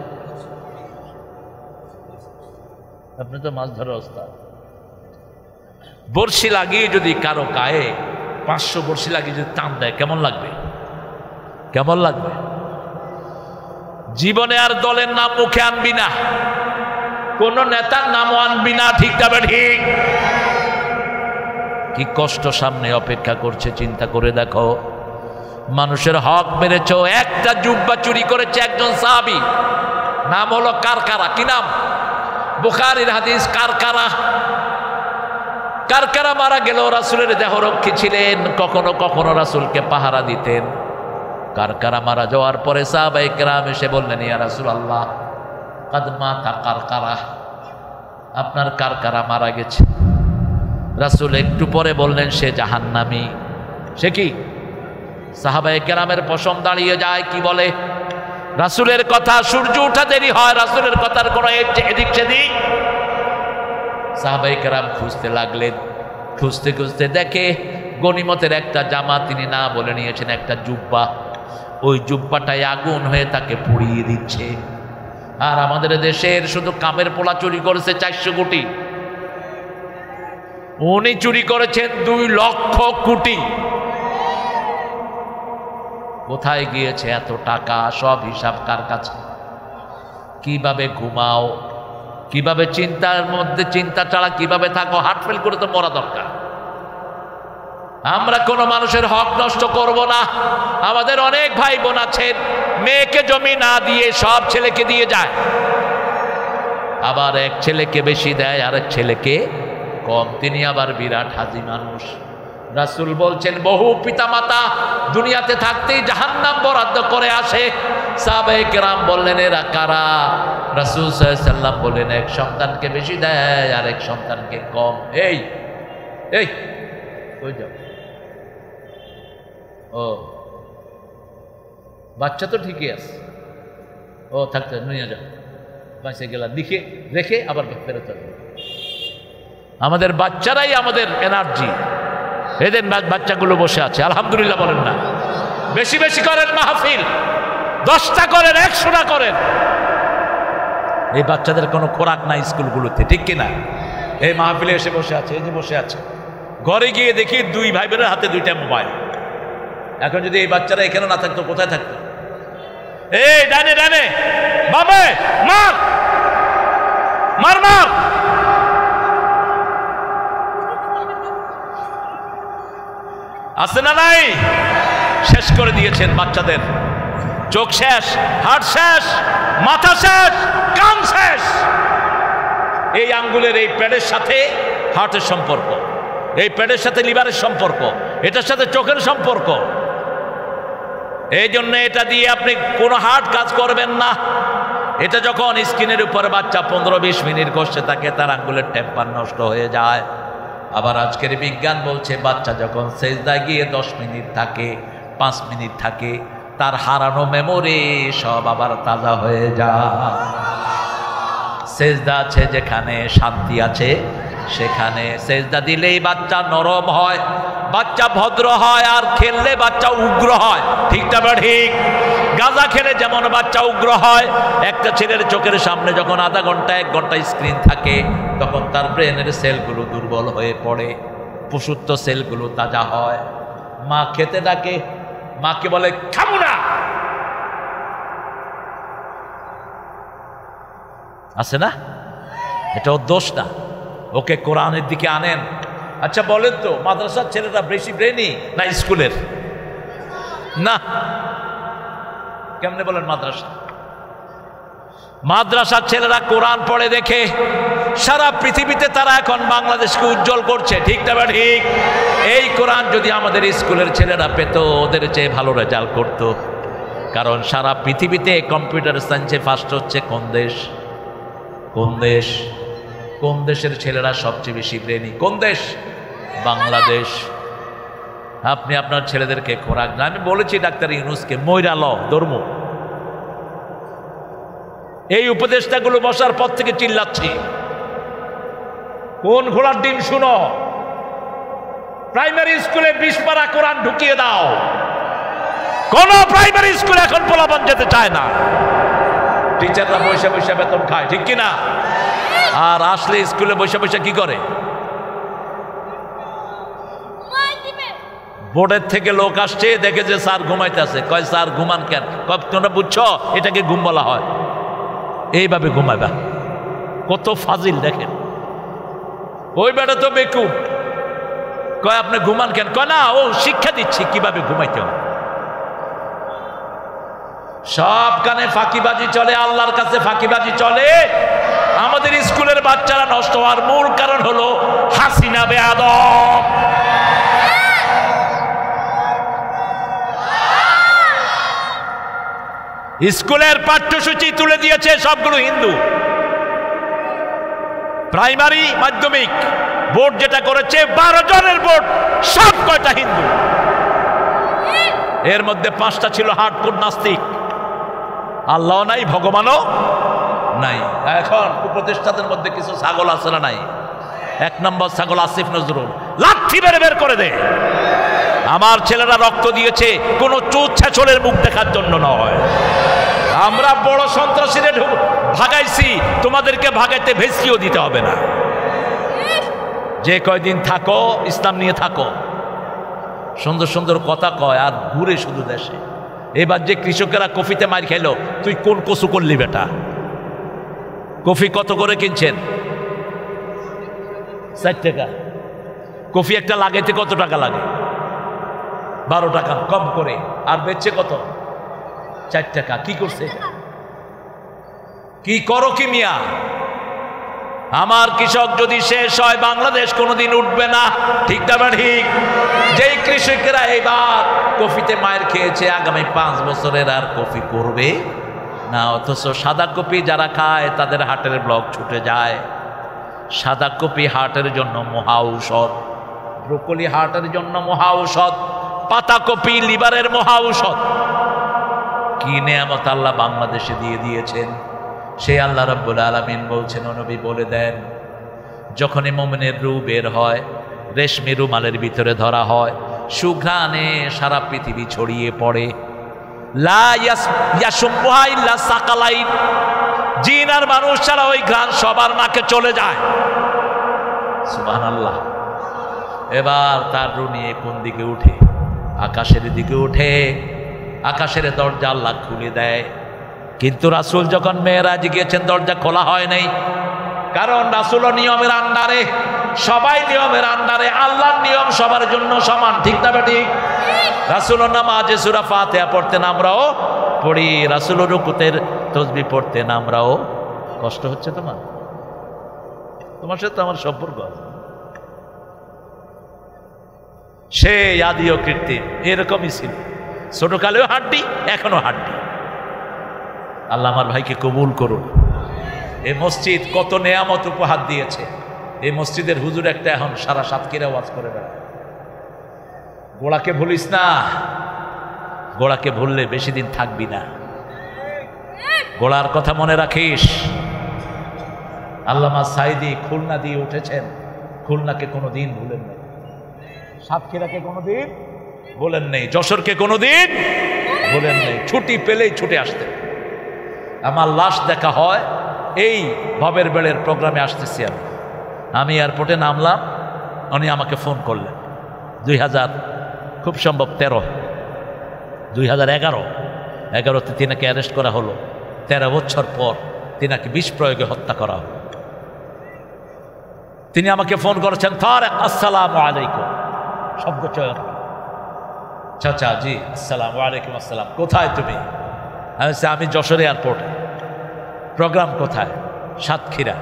আপনি তো মাছ ধরে ওস্তাদ। বর্ষি লাগিয়ে যদি কারো গায়ে 500 বর্ষি লাগিয়ে যদি টান দেয়, কেমন লাগবে? কেমন লাগবে? জীবনে আর দলের নাম মুখে আনবি না, কোন নেতার নামও আনবি না। ঠিক তবে ঠিক। কি কষ্ট সামনে অপেক্ষা করছে চিন্তা করে দেখো। মানুষের হক মেরেছ। একটা জুব্বা চুরি করেছে একজন সাহাবী, নাম হলো কারকারা। কি নাম? বুখারীর হাদিস। কারকারা মারা গেল। রাসূলের দেহরক্ষী ছিলেন, কখনো কখনো রাসূলকে পাহারা দিতেন। কারকারা মারা যাওয়ার পরে সাহাবায়ে কেরাম এসে বললেন, ইয়া রাসূলুল্লাহ কাদ মাতা কারকারা, আপনার কারকারা মারা গেছে। রাসূল একটু পরে বললেন, সে জাহান্নামী। সে কি? সাহাবায়ে কেরামের পশম দাঁড়িয়ে যায়। কি বলে? রাসূলের কথা, সূর্য ওঠা দেরি হয়, রাসূলের কথার কোনো এদিক সেদিক। সাহাবায়ে কেরাম খুঁজতে লাগলেন। খুঁজতে খুঁজতে দেখে গনিমতের একটা জামা তিনি না বলে নিয়েছেন, একটা জুব্বা। ওই জুব্বাটায় আগুন হয়ে তাকে পুড়িয়ে দিচ্ছে। আর আমাদের দেশের শুধু কামের পোলা চুরি করেছে 400 কোটি, উনি চুরি করেছেন 2 লক্ষ কোটি। কোথায় গিয়েছে এত টাকা? সব হিসাব কার কাছে? কিভাবে ঘুমাও, কিভাবে চিন্তার মধ্যে চিন্তা ছাড়া কিভাবে থাকো? হার্ট ফেল করে তো মরা দরকার। আমরা কোনো মানুষের হক নষ্ট করব না। আমাদের অনেক ভাই বোন আছেন, মেয়েকে জমি না দিয়ে সব ছেলেকে দিয়ে যায়। আবার এক ছেলেকে বেশি দেয়, আরেক ছেলেকে কম। তিনি আবার বিরাট হাজি মানুষ। রাসূল বলছেন, বহু পিতামাতা দুনিয়াতে থাকতেই জাহান্নাম বরাদ্দ করে আসে। সাহাবায়ে কেরাম বললেন, এরা কারা? রাসূল সাল্লাল্লাহু আলাইহি ওয়াসাল্লাম বললেন, এক সন্তানকে বেশি দেয় আর এক সন্তানকে কম। এই এই কই যাও? ও বাচ্চা তো ঠিকই আছে, ও থাকতে নিয়ে যাও, বাঁচে গেলা দেখে রেখে আবার ফেরত আসবে। আমাদের বাচ্চারাই আমাদের এনার্জি। এদের বাচ্চাগুলো বসে আছে, আলহামদুলিল্লাহ বলেন না? বেশি বেশি করেন মাহফিল, 10টা করেন, 100টা করেন। এই বাচ্চাদের কোনো খোরাক নাই স্কুলগুলোতে, ঠিক কিনা? এই মাহফিলে এসে বসে আছে, এই যে বসে আছে। ঘরে গিয়ে দেখি 2 ভাই বোনের হাতে 2টা মোবাইল। এখন যদি এই বাচ্চারা এখানে না থাকতো, কোথায় থাকতো? এই ডানে ডানে, বাবা মার মার মার। আছে না নাই? শেষ করে দিয়েছেন বাচ্চাদের। চোখ শেষ, হার্ট শেষ, মাথা শেষ, কান শেষ। এই আঙ্গুলের এই প্যাডের সাথে হার্টের সম্পর্ক, এই প্যাডের সাথে লিভারের সম্পর্ক, এটার সাথে চোখের সম্পর্ক। এই জন্য এটা দিয়ে আপনি কোনো হার্ট কাজ করবেন না। এটা যখন স্কিনের উপর বাচ্চা 15-20 মিনিট বসে থাকে, তার আঙ্গুলের টেম্পার নষ্ট হয়ে যায়। আবার আজকের বিজ্ঞান বলছে, বাচ্চা যখন সেজদায় গিয়ে 10 মিনিট থাকে, 5 মিনিট থাকে, তার হারানো মেমোরি সব আবার তাজা হয়ে যায়। সেজদা আছে যেখানে, শান্তি আছে সেখানে। সেজদা দিলেই বাচ্চা নরম হয়, বাচ্চা ভদ্র হয়, আর খেললে বাচ্চা উগ্র হয়। ঠিকটা বা ঠিক? গাঁজা খেলে যেমন বাচ্চা উগ্র হয়, একটা ছেলের চোখের সামনে যখন আধা ঘন্টা 1 ঘন্টা স্ক্রিন থাকে, তখন তার ব্রেনের সেলগুলো দুর্বল হয়ে পড়ে, পশুত্ব সেলগুলো তাজা হয়। মা খেতে ডাকে, মাকে বলে খাবো না, আছে না? এটা ওর দোষ না, ওকে কোরআনের দিকে আনেন। আচ্ছা বলেন তো, মাদ্রাসার ছেলেরা বেশি ব্রেনি না স্কুলের? না, কেমনে বলেন? মাদ্রাসা মাদ্রাসার ছেলেরা কোরআন পড়ে দেখে সারা পৃথিবীতে তারা এখন বাংলাদেশকে উজ্জ্বল করছে, ঠিক না ঠিক? এই কোরআন যদি আমাদের স্কুলের ছেলেরা পেত, ওদের চেয়ে ভালো রেজাল্ট করত। কারণ সারা পৃথিবীতে কম্পিউটার সায়েন্সে ফার্স্ট হচ্ছে কোন দেশ? কোন দেশ? কোন দেশের ছেলেরা সবচেয়ে বেশি ব্রেনি? কোন দেশ? বাংলাদেশ। আপনি আপনার ছেলেদেরকে খোরাক না, আমি বলেছি ডাক্তার ইউনূসকে, মইরা ল ধর্ম। এই উপদেষ্টাগুলো বসার পর থেকে চিল্লাচ্ছি, কোন ঘোড়ার ডিম শুনো? প্রাইমারি স্কুলে 20 পারা কোরআন ঢুকিয়ে দাও। কোন প্রাইমারি স্কুলে এখন পোলাপান যেতে চায় না, টিচাররা বসে বসে বেতন খায়, ঠিক কিনা? আর আসলে স্কুলে বসে বসে কি করে? বোর্ডের থেকে লোক আসছে, দেখে যে স্যার ঘুমাইতে আছে, কয় স্যার ঘুমান কেন? তোমরা বুঝছো এটাকে ঘুম বলা হয়? এইভাবে ঘুমাইবা। কত ফাজিল দেখেন। ওই বেটা তো বেকুব, কয় আপনি ঘুমান কেন? কয় না, ও শিক্ষা দিচ্ছি কিভাবে ঘুমাইতে হয়। সব কানে ফাঁকিবাজি চলে, আল্লাহর কাছে ফাঁকিবাজি চলে। আমাদের স্কুলের বাচ্চারা নষ্ট হওয়ার মূল কারণ হলো হাসিনা বেয়াদব। স্কুলের পাঠ্যসূচি তুলে দিয়েছে সবগুলো হিন্দু। প্রাইমারি মাধ্যমিক বোর্ড যেটা করেছে, 12 জনের বোর্ড, সব কয়টা হিন্দু। এর মধ্যে 5টা ছিল হার্ডকোর নাস্তিক। আল্লাহ নাই, ভগবানও নাই। এখন উপদেষ্টাদের মধ্যে কিছু ছাগল আছে না নাই? 1 নম্বর ছাগল আসিফ নজরুল, লাঠি মেরে বের করে দে। আমার ছেলেরা রক্ত দিয়েছে কোনো চোর ছেচলের মুখ দেখার জন্য নয়। আমরা বড় সন্ত্রাসীদের ভাগাইছি, তোমাদেরকে ভাগাইতে ভেস্কিও দিতে হবে না। যে কয়দিন থাকো ইসলাম নিয়ে থাকো। সুন্দর সুন্দর কথা কয় আর ঘুরে শুধু দেশে। এবার যে কৃষকেরা কফিতে মার খেলো, তুই কোন কসু করলি বেটা? কফি কত করে কিনছেন? 60 টাকা। কফি একটা লাগাইতে কত টাকা লাগে? 12 টাকা কম করে। আর বেচছে কত? 4 টাকা। কি করছে? কি করো কি মিয়া? আমার কৃষক যদি শেষ হয়, বাংলাদেশ কোনোদিন উঠবে না, ঠিক না ঠিক? যেই কৃষকেরা এইবার কফিতে মায়ের খেয়েছে, আগামী 5 বছরের আর কফি করবে না। অথচ সাদা কফি যারা খায় তাদের হার্টের ব্লক ছুটে যায়। সাদা কফি হার্টের জন্য মহা ঔষধ, ব্রোকলি হার্টের জন্য মহা ঔষধ, পাতা কপি লিভারের মহা ঔষধ। কি নেয়ামত আল্লাহ বাংলাদেশে দিয়ে দিয়েছেন। সেই আল্লাহ রাব্বুল আলামিন বলছেন, ও নবী বলে দেন, যখনই মুমিনের রূহ বের হয়, রেশমি রুমালের ভিতরে ধরা হয়, সুঘ্রাণে সারা পৃথিবী ছড়িয়ে পড়ে। লা ইয়াসুম্মুহা ইল্লা সাকালাইন, জিন আর মানুষ ছাড়া ওই ঘ্রাণ সবার নাকে চলে যায়। সুবহানাল্লাহ। এবার তার রূহ নিয়ে কোন দিকে উঠে? আকাশের দিকে উঠে। আকাশের দরজা আল্লাহ খুলে দেয়। কিন্তু রাসূল যখন মেরাজ গিয়েছেন, দরজা খোলা হয় নাই। কারণ রাসূলও নিয়মের আন্ডারে, সবাই নিয়মের আন্ডারে। আল্লাহর নিয়ম সবার জন্য সমান, ঠিক না ঠিক? রাসূল নামাজে সূরা ফাতিহা পড়তেন, আমরাও পড়ি। রাসূল রুকুতের তাসবিহ পড়তেন, আমরাও। কষ্ট হচ্ছে তোমার? তোমার সাথে আমার সম্পর্ক আছে। সে আদিও কৃত্রিম, এরকমই ছিল। ছোটকালেও হাড্ডি, এখনো হাড্ডি। আল্লাহ আমার ভাইকে কবুল করুন। এই মসজিদ কত নেয়ামত উপহার দিয়েছে। এই মসজিদের হুজুর একটা এখন সারা সাতক্ষীরা ওয়াজ করে বেড়ায়। গোড়াকে ভুলিস না, গোড়াকে ভুললে বেশি দিন থাকবি না। গোড়ার কথা মনে রাখিস। আল্লামা সাইদি খুলনা দিয়ে উঠেছেন, খুলনাকে কোনোদিন ভুলেন নাই, সাতক্ষীরাকে কোনোদিন ভুলেন নেই, যশোরকে কোনোদিন ভুলেন নেই। ছুটি পেলেই ছুটে আসতেন। আমার লাশ দেখা হয় এই ভবের বেড়ের প্রোগ্রামে আসতেছি আমি এয়ারপোর্টে নামলাম, উনি আমাকে ফোন করলেন 2000 খুব সম্ভব 2011-তে তিনাকে অ্যারেস্ট করা হলো। 13 বছর পর তিনাকে বিষ প্রয়োগে হত্যা করা হলো। তিনি আমাকে ফোন করেছেন, তারেক আসসালামু আলাইকুম, শব্দ চয়ন। চাচা জি আসসালামু আলাইকুম আসসালাম, কোথায় তুমি? আমি যশোর এয়ারপোর্টে। প্রোগ্রাম কোথায়? সাতক্ষীরা,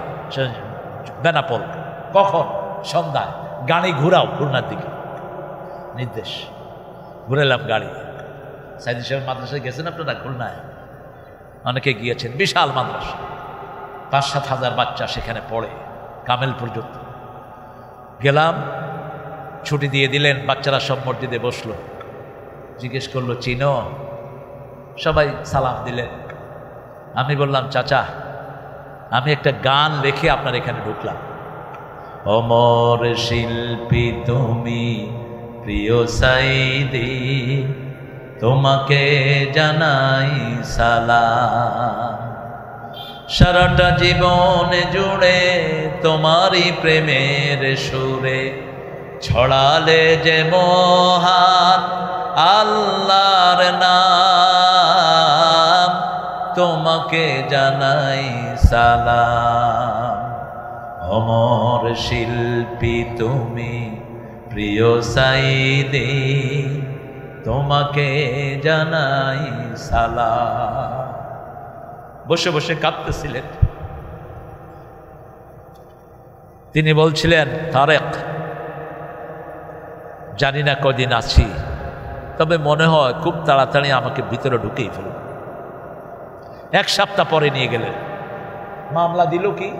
বেনাপোল। কখন? সন্ধ্যায়। গাড়ি ঘুরাও খুলনার দিকে, নির্দেশ। ঘুরেলাম গাড়ি। সাইদি সাহেব মাদ্রাসায় গেছেন আপনারা? খুলনায় অনেকে গিয়েছেন। বিশাল মাদ্রাসা, ৫-৭ হাজার বাচ্চা সেখানে পড়ে, কামেল পর্যন্ত। গেলাম, ছুটি দিয়ে দিলেন, বাচ্চারা সব মসজিদে বসলো। জিজ্ঞেস করলো চিনো? সবাই সালাম দিলেন। আমি বললাম চাচা, আমি একটা গান লিখে আপনার এখানে ঢুকলাম। অমর শিল্পী তুমি প্রিয় সাইদি, তোমাকে জানাই সালাম। সারাটা জীবন জুড়ে তোমারই প্রেমের সুরে ছড়ালে যে মহান আল্লাহর নাম, তোমাকে জানাই সালাম। অমর শিল্পী তুমি প্রিয় সাইদি, তোমাকে জানাই সালাম। বসে বসে কাঁদতেছিলেন। তিনি বলছিলেন, তারেক, জানি না কদিন আছি, তবে মনে হয় খুব তাড়াতাড়ি আমাকে ভিতরে ঢুকেই ফেলব। 1 সপ্তাহ পরে নিয়ে গেলেন। মামলা দিল কি?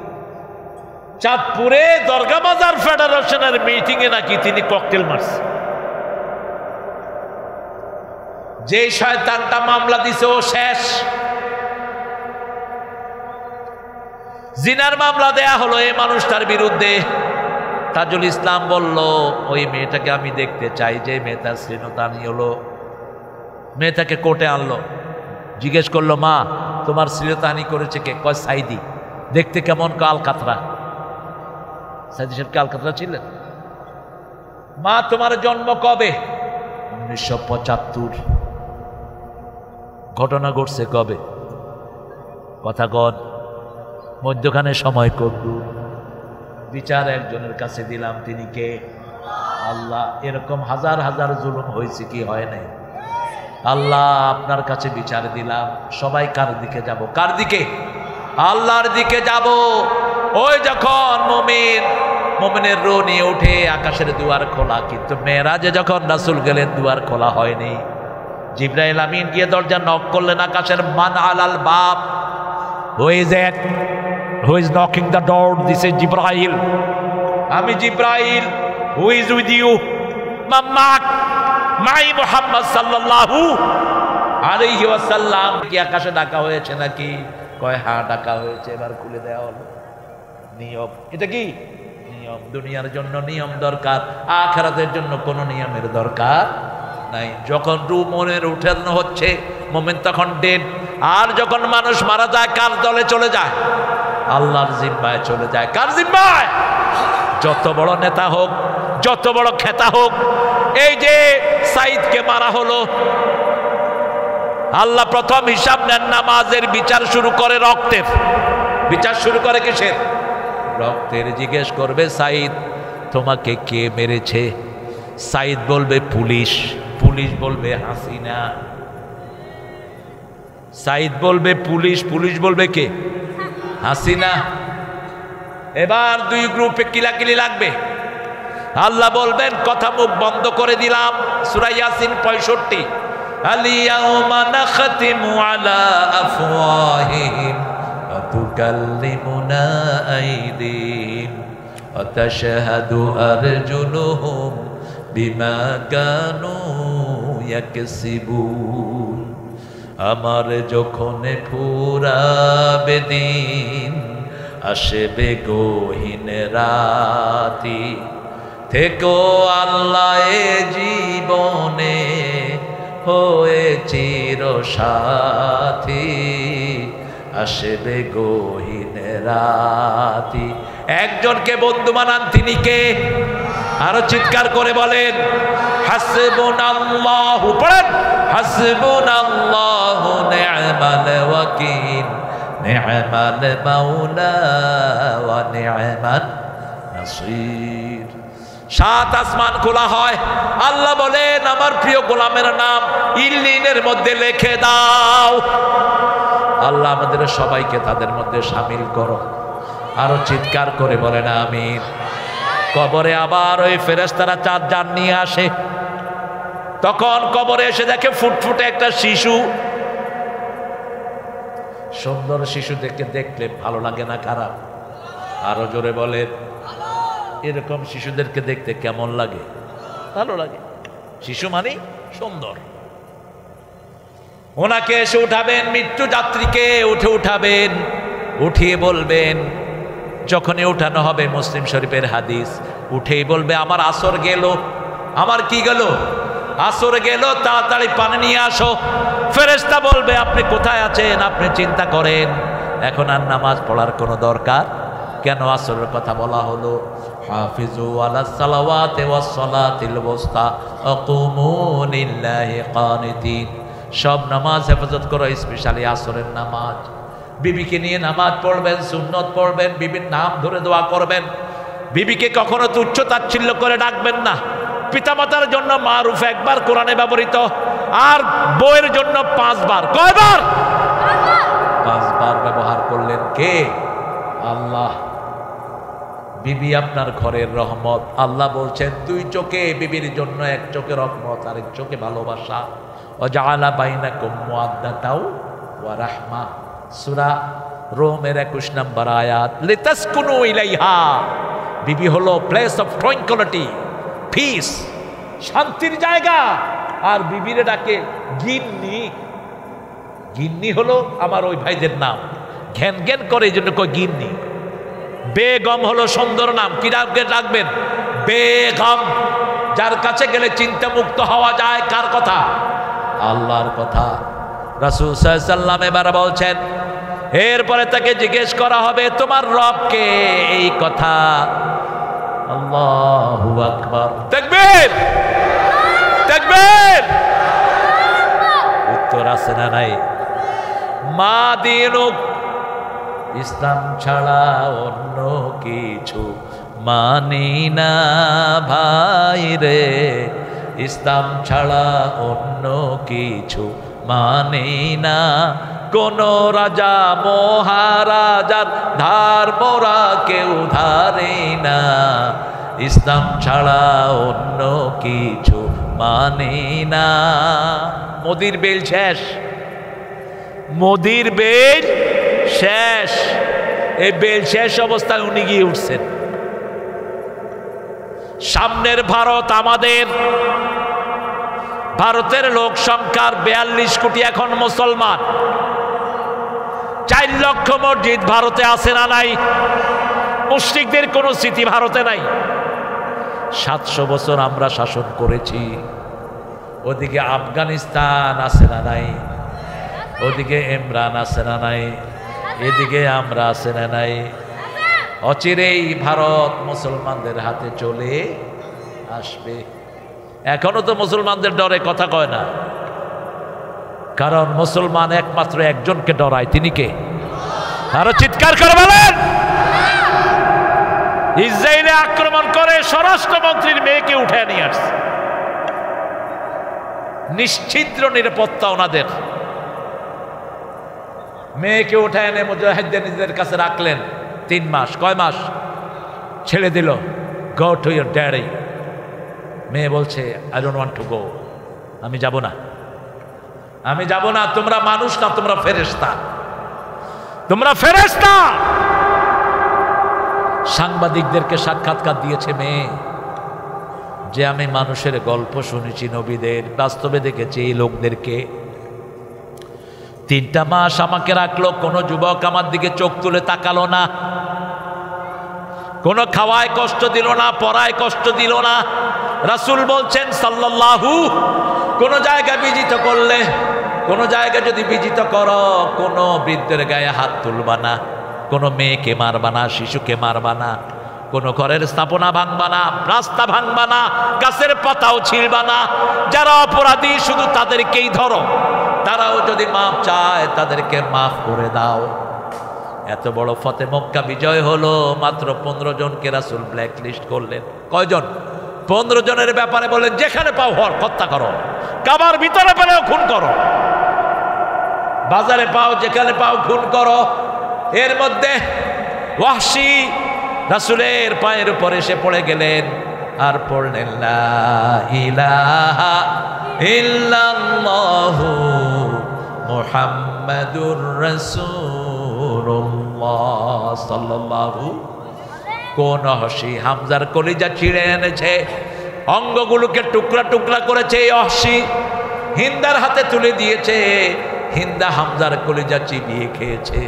চাঁদপুরে দরগা বাজার ফেডারেশনের মিটিংয়ে নাকি তিনি ককটেল মারছে। যে শয়তানটা মামলা দিছে ও শেষ। জিনার মামলা দেয়া হলো এই মানুষটার বিরুদ্ধে। তাজুল ইসলাম বলল, ওই মেয়েটাকে আমি দেখতে চাই, যে মেয়েটার শ্লীলতাহানি হলো। মেয়েটাকে কোর্টে আনলো। জিজ্ঞেস করলো, মা তোমার শ্লীলতাহানি করেছে কে? কয় সাইদি। দেখতে কেমন? কাল কাতরা। সাইদি সাহেব কাল কাতরা ছিলেন। মা তোমার জন্ম কবে? 1975। ঘটনা ঘটছে কবে? কথা কন, মধ্যখানে সময় করু। বিচার একজনের কাছে দিলাম, তিনি কে? আল্লাহ। এরকম হাজার হাজার জুলুম হয়েছে কি হয় নাই? আল্লাহ আপনার কাছে বিচার দিলাম। সবাই কার দিকে যাব? কার দিকে? আল্লাহর দিকে যাব। ওই যখন মুমিনের রূহ নিয়ে উঠে আকাশের দুয়ার খোলা, কিন্তু মেরাজে যখন রাসূল গেলেন দুয়ার খোলা হয়নি। জিবরাইল আমিন গিয়ে দরজা নক করলেন আকাশের। মান আলাল বাব, who is it, who is knocking the door? This is জিবরাইল। আমি জিবরাইল। Who is with you? মাম্মাক মাই মুহাম্মদ সাল্লাল্লাহু আলাইহি ওয়াসাল্লাম। কি আকাশে ডাকা হয়েছে নাকি? কয় হ্যাঁ ডাকা হয়েছে। এবার খুলে দেওয়া হলো। নিয়ম। এটা কি নিয়ম? দুনিয়ার জন্য নিয়ম দরকার, আখিরাতের জন্য কোনো নিয়মের দরকার নাই। যখন রূহ মনের উঠানো হচ্ছে, মুমিন তখন ডেড। আর যখন মানুষ মারা যায়, কার দলে চলে যায়? আল্লাহর জিম্মায় চলে যায়। কার জিম্মায়? যত বড় নেতা হোক, যত বড় খেতা হোক। এই যে সাইদকে মারা হলো, আল্লাহ প্রথম হিসাব নেন নামাজের, বিচার শুরু করে রক্তের। বিচার শুরু করে কিসের? রক্তের। জিজ্ঞেস করবে, সাইদ তোমাকে কে মেরেছে? সাইদ বলবে পুলিশ। পুলিশ বলবে হাসিনা। সাইদ বলবে পুলিশ, পুলিশ বলবে কে? হাসিনা। এবার দুই গ্রুপে কিলাকিলি লাগবে। আল্লাহ বলবেন, কথা মুখ বন্ধ করে দিলাম। সূরা ইয়াসিন 65। আলিয়াউমা নাখতিমু আলা আফওয়াহিহিম ওয়া তুকাল্লিমুনা আইদিহিম ওয়া তাশহাদু আরজুলুহুম বিমা কানু ইয়াকসিবুন। আমার যখন ফুরাবে দিন, আসবে গহীন রাতি, থেকো আল্লাহ এ জীবনে হয়ে চির সাথী, আসবে গহীন রাতি। একজনকে বন্ধু বানান, তিনি কে? আরো চিৎকার করে বলেন, হাসবুনাল্লাহু। পড়েন, হাসবুনাল্লাহু নি'মাল ওয়াকিল, নি'মাল মাওলা ওয়া নি'মান নাসির। 7 আসমান খোলা হয়। আল্লাহ বলেন, আমার প্রিয় গোলামের নাম ইল্লিনের মধ্যে লিখে দাও। আল্লাহ আমাদের সবাইকে তাদের মধ্যে শামিল করো। আরো চিৎকার করে বলেন আমিন। কবরে আবার ওই ফেরেশতারা 4 জন নিয়ে আসে। তখন কবরে এসে দেখে ফুটফুটে একটা শিশু। সুন্দর শিশু দেখলে ভালো লাগে না খারাপ? আরো জোরে বলেন। এরকম শিশুদেরকে দেখতে কেমন লাগে? ভালো লাগে। শিশু মানে সুন্দর। ওনাকে এসে উঠাবেন, মৃত্যু যাত্রীকে উঠাবেন, উঠিয়ে বলবেন, যখনই উঠানো হবে, মুসলিম শরীফের হাদিস, উঠেই বলবে আমার আসর গেল। আমার কি গেল? আসর গেল, তাড়াতাড়ি পানি নিয়ে আসো। ফেরেশতা বলবে আপনি কোথায় আছেন? আপনি চিন্তা করেন এখন আর নামাজ পড়ার কোনো দরকার কেন? আসরের কথা বলা হলো, হাফিজু আলাস সালাওয়াতি ওয়াস সালাতিল ওয়াসতা আকুমু লিল্লাহি কানিতিন। সব নামাজ হেফাজত করো, স্পেশালি আসরের নামাজ। বিবিকে নিয়ে নামাজ পড়বেন, সুন্নত পড়বেন, বিবির নাম ধরে দোয়া করবেন। বিবিকে কখনো তুচ্ছ তাচ্ছিল্য করে ডাকবেন না। পিতামাতার জন্য মারুফ একবার কোরআনে ব্যবহৃত, আর বউয়ের জন্য 5 বার। কয়বার? 5 বার ব্যবহার করলেন কে? আল্লাহ। বিবি আপনার ঘরের রহমত। আল্লাহ বলছেন 2 চোখে বিবির জন্য, 1 চোখে রহমত, আরেক চোখে ভালোবাসা। ওয়াজআলা বাইনাকুম মুআদ্দাতাও ওয়া রাহমা। সূরা রোমের 21 নম্বর আয়াত। লিতাসকুনু ইলাইহা। বিবি হলো প্লেস অফ ট্রাঙ্কুইলিটি, পিস, শান্তির জায়গা। আর বিবিরে ডাকে গিন্নি। গিন্নি হলো আমার ওই ভাইদের নাম, ঘ্যান ঘ্যান করে এই জন্য কয় গিন্নি। বেগম হলো সুন্দর নাম, কি ডাকবেন? বেগম। যার কাছে গেলে চিন্তা মুক্ত হওয়া যায়। কার কথা? আল্লাহর কথা। রাসূল সাল্লাল্লাহু আলাইহি ওয়াসাল্লাম এবার বলছেন, এরপরে তাকে জিজ্ঞেস করা হবে তোমার রবকে। এই কথা। আল্লাহু আকবার। তাকবীর, তাকবীর। উত্তর আছে না নাই? মা দিনুক, ইসলাম ছাড়া অন্য কিছু মানি না ভাই রে। ইসলাম ছাড়া অন্য কিছু মানি না। কোন রাজা মহারাজার ধার মোরা কেউ ধারে না। ইসলাম ছাড়া অন্য কিছু মানি না। মোদির বেল শেষ, মোদির বেল শেষ। এই বেল শেষ অবস্থায় উনি গিয়ে উঠছেন। সামনের ভারত আমাদের। ভারতের লোক সংখ্যার 42 কোটি এখন মুসলমান। 4 লক্ষ মসজিদ ভারতে আছে না নাই? মুশরিকদের কোনো স্মৃতি ভারতে নাই। 700 বছর আমরা শাসন করেছি। ওদিকে আফগানিস্তান আছে না নাই? ওদিকে ইমরান আছে না নাই? এদিকে আমরা আছে না নাই? অচিরেই ভারত মুসলমানদের হাতে চলে আসবে। এখনো তো মুসলমানদের ডরে কথা কয় না, কারণ মুসলমান একমাত্র একজনকে ডরায়। তিনি কে? আরো চিৎকার করে বলেন। ইসরায়েলে আক্রমণ করে স্বরাষ্ট্রমন্ত্রীর মেয়েকে উঠে নিয়ে আসছে। নিশ্চিদ্র নিরাপত্তা ওনাদের। মেয়েকে উঠে এনে মুজাহিদদের নিজেদের কাছে রাখলেন 3 মাস। কয় মাস? ছেড়ে দিল। Go to your daddy. মেয়ে বলছে I don't want to go. আমি যাব না, আমি যাব না। তোমরা মানুষ না, তোমরা ফেরেশতা, তোমরা ফেরেশতা। সাংবাদিকদেরকে সাক্ষাৎকার দিয়েছে মেয়ে, যে আমি মানুষের গল্প শুনেছি, নবীদের, বাস্তবে দেখেছি এই লোকদেরকে। 3টা মাস আমাকে রাখলো, কোনো যুবক আমার দিকে চোখ তুলে তাকালো না, কোনো খাওয়ায় কষ্ট দিল না, পড়ায় কষ্ট দিল না। রাসূল বলছেন সাল্লাল্লাহু, কোন জায়গায় বিজিত করলে, কোন জায়গায় যদি বিজিত করো, কোনো বৃদ্ধের গায়ে হাত তুলবা না, কোনো মেয়েকে মারবা না, শিশুকে মারবা না, কোনো ঘরের স্থাপনা ভাঙবা না, রাস্তা ভাঙবা না, গাছের পাতাও ছিঁড়বা না। যারা অপরাধী শুধু তাদেরকেই ধরো, তারাও যদি মাফ চায় তাদেরকে মাফ করে দাও। এত বড় ফতে মক্কা বিজয় হলো, মাত্র 15 জনকে রাসূল ব্ল্যাক লিস্ট করলেন। কয়জন? 15 জনের ব্যাপারে বলেন যেখানে পাও হত্যা করো, কাবার ভিতরে পেলেও খুন করো। বাজারে পাও যেখানে পাও খুন করো। এর মধ্যে ওয়াহশী রাসূলের পায়ের উপর এসে পড়ে গেলেন আর পড়লেন লা ইলাহা ইল্লাল্লাহু মুহাম্মাদুর রাসূলুল্লাহ সাল্লাল্লাহু। কোন ওয়াহশী হামজার কলিজা ছিঁড়ে এনেছে, অঙ্গগুলোকে টুকরা টুকরা করেছে এই ওয়াহশী, হিন্দার হাতে তুলে দিয়েছে। হিন্দা হামজার কলিজা চিবিয়ে খেয়েছে।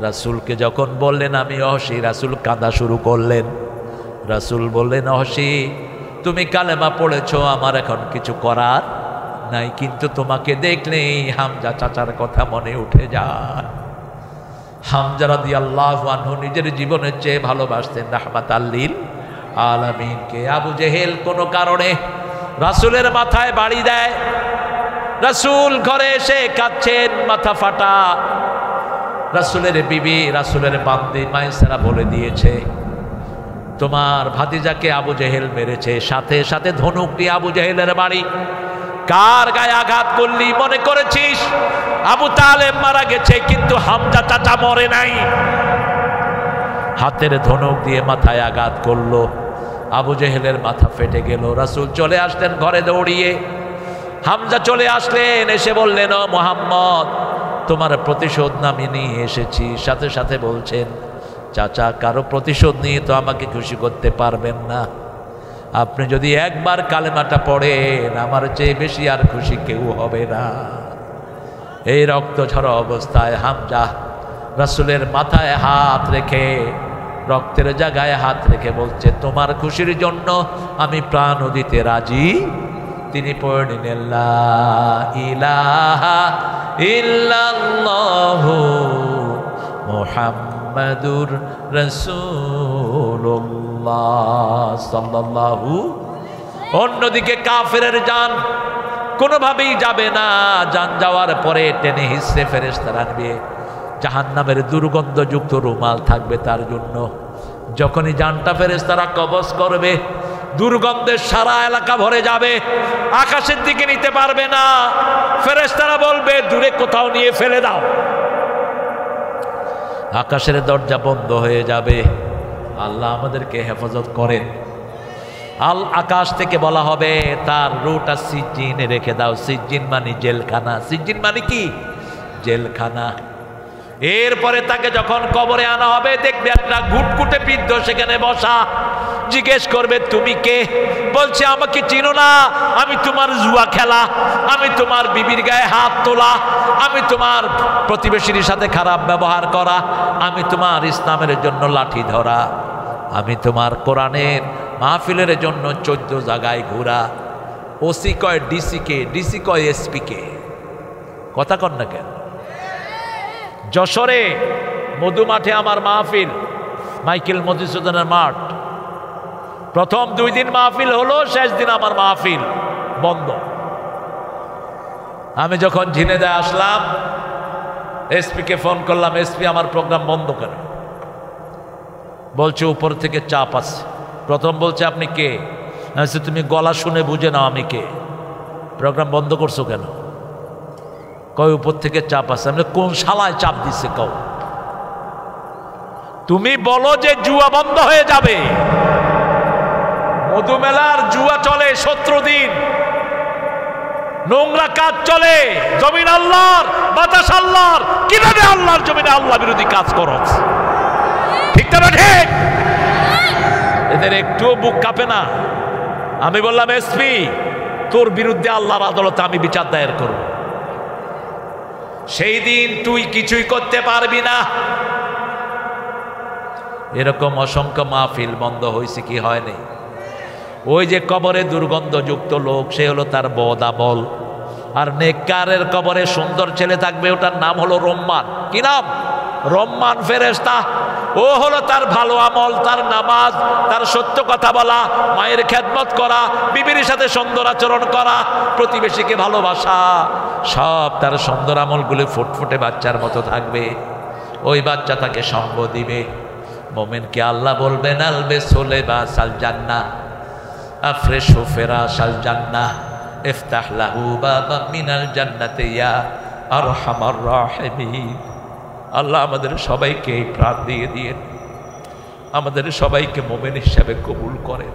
রাসূলকে যখন বললেন আমি ওয়াহশী, রাসূল কাঁদা শুরু করলেন। রাসূল বললেন ওয়াহশী তুমি কালেমা পড়েছো, আমার এখন কিছু করার নাই, কিন্তু তোমাকে দেখলেই হামজা চাচার কথা মনে উঠে যায়। হামজা রাদিয়াল্লাহু আনহু নিজের জীবনের চেয়ে ভালোবাসতেন রাহমাতাল লিল আলামিনকে। আবু জেহেল কোনো কারণে রাসূলের মাথায় বাড়ি দেয়। রাসূল ঘরে এসে কাঁদছেন, মাথা ফাটা। রাসূলের বিবি, রাসূলের বান্দি মাইসারা বলে দিয়েছে তোমার ভাতিজাকে আবু জেহেল মেরেছে। সাথে সাথে ধনুক দিয়ে আবু জেহেলের বাড়ি। কার গায়ে আঘাত করলি মনে করেছিস? আবু তালেব মারা গেছে, কিন্তু হামজা চাচা মরে নাই। হাতের ধনুক দিয়ে মাথায় আঘাত করলো, আবু জেহেলের মাথা ফেটে গেল। রাসূল চলে আসলেন ঘরে দৌড়িয়ে। হামজা চলে আসলেন, এসে বললেন ও মুহাম্মদ তোমার প্রতিশোধ আমি নিয়ে এসেছি। সাথে সাথে বলছেন চাচা কারো প্রতিশোধ নিয়ে তো আমাকে খুশি করতে পারবেন না, আপনি যদি একবার কালেমাটা পড়েন আমার চেয়ে বেশি আর খুশি কেউ হবে না। এই রক্ত ঝরা অবস্থায় হামজা রাসূলের মাথায় হাত রেখে, রক্তের জায়গায় হাত রেখে বলছে তোমার খুশির জন্য আমি প্রাণও দিতে রাজি। তিনি পড়ে নিলেন লা ইলাহা ইল্লাল্লাহু মুহাম্মাদুর রাসূলুল্লাহ সাল্লাল্লাহু। অন্যদিকে কাফেরের জান কোনোভাবেই যাবে না। জান যাওয়ার পরে টেনে হিসড়ে ফেরেশতারা আনবে, জাহান্নামের দুর্গন্ধযুক্ত রুমাল থাকবে তার জন্য। যখনই জানটা ফেরেশতারা কবজ করবে দুর্গন্ধের সারা এলাকা ভরে যাবে, আকাশের দিকে নিতে পারবে না। ফেরেশতারা বলবে দূরে কোথাও নিয়ে ফেলে দাও। আকাশের দরজা বন্ধ হয়ে যাবে। আল্লাহ আমাদেরকে হেফাজত করেন। আকাশ থেকে বলা হবে তার রুটা সিজ্জিনে রেখে দাও। সিজ্জিন মানে জেলখানা। সিজ্জিন মানে কি? জেলখানা। এরপরে তাকে যখন কবরে আনা হবে দেখবে একটা ঘুটঘুটে বৃদ্ধ সেখানে বসা। জিজ্ঞেস করবে তুমি কে? বলছে আমাকে চিনো না, আমি তোমার জুয়া খেলা, আমি তোমার বিবির গায়ে হাত তোলা, আমি তোমার প্রতিবেশীর সাথে খারাপ ব্যবহার করা, আমি তোমার ইসলামের জন্য লাঠি ধরা, আমি তোমার কোরআনের মাহফিলের জন্য 14 জায়গায় ঘোরা। ওসি কয় ডিসিকে, ডিসি কয় এসপিকে। কথা কন না কেন? যশোরে মধুমাঠে আমার মাহফিল, মাইকেল মধুসূদনের মাঠ। প্রথম 2 দিন মাহফিল হলো, শেষ দিন আমার মাহফিল বন্ধ। আমি যখন ঝিনেদা আসলাম এসপিকে ফোন করলাম, এসপি আমার প্রোগ্রাম বন্ধ কেন? বলছে উপর থেকে চাপ আছে। প্রথম বলছে আপনি কে? তুমি গলা শুনে বুঝে নাও আমি কে, প্রোগ্রাম বন্ধ করছো কেন? কয় উপর থেকে চাপ আছে। আমি কোন শালায় চাপ দিচ্ছে কও? তুমি বলো যে জুয়া বন্ধ হয়ে যাবে। মধুমেলার জুয়া চলে 17 দিন, নোংরা কাজ চলে। জমিন আল্লাহর, বাতাস আল্লাহর, কিভাবে আল্লাহর জমিনে আল্লাহ বিরোধী কাজ করছ? ঠিক না ঠিক? এদের একটুও বুক কাঁপে না। আমি বললাম এসপি তোর বিরুদ্ধে আল্লাহর আদালতে আমি বিচার দায়ের করব। সেই দিন তুই কিছুই করতে পারবি না। এরকম অসংখ্য মাহফিল বন্ধ হয়েছে কি হয়নি? ওই যে কবরে দুর্গন্ধযুক্ত লোক, সে হলো তার বদ আমল। আর নেককারের কবরে সুন্দর ছেলে থাকবে, ওটার নাম হলো রম্মান। কি নাম? রম্মান ফেরেশতা। ও হলো তার ভালো আমল, তার নামাজ, তার সত্য কথা বলা, মায়ের খেদমত করা, বিবির সাথে সুন্দর আচরণ করা, প্রতিবেশীকে ভালোবাসা, সব তার সুন্দর আমলগুলো ফুটফুটে বাচ্চার মতো থাকবে। ওই বাচ্চা তাকে সঙ্গ দিবে। মোমেনকে আল্লাহ বলবেন আলবে সোলে বা সাল জান্নাহ আফরেশু ফিরাশাল জান্নাহ ইফতাহ লাহু বাবা মিনাল জান্নাতি ইয়া আরহামার রাহিমিন। আল্লাহ আমাদের সবাইকে এই প্রাণ দিয়ে দিয়েন, আমাদের সবাইকে মুমিন হিসাবে কবুল করেন।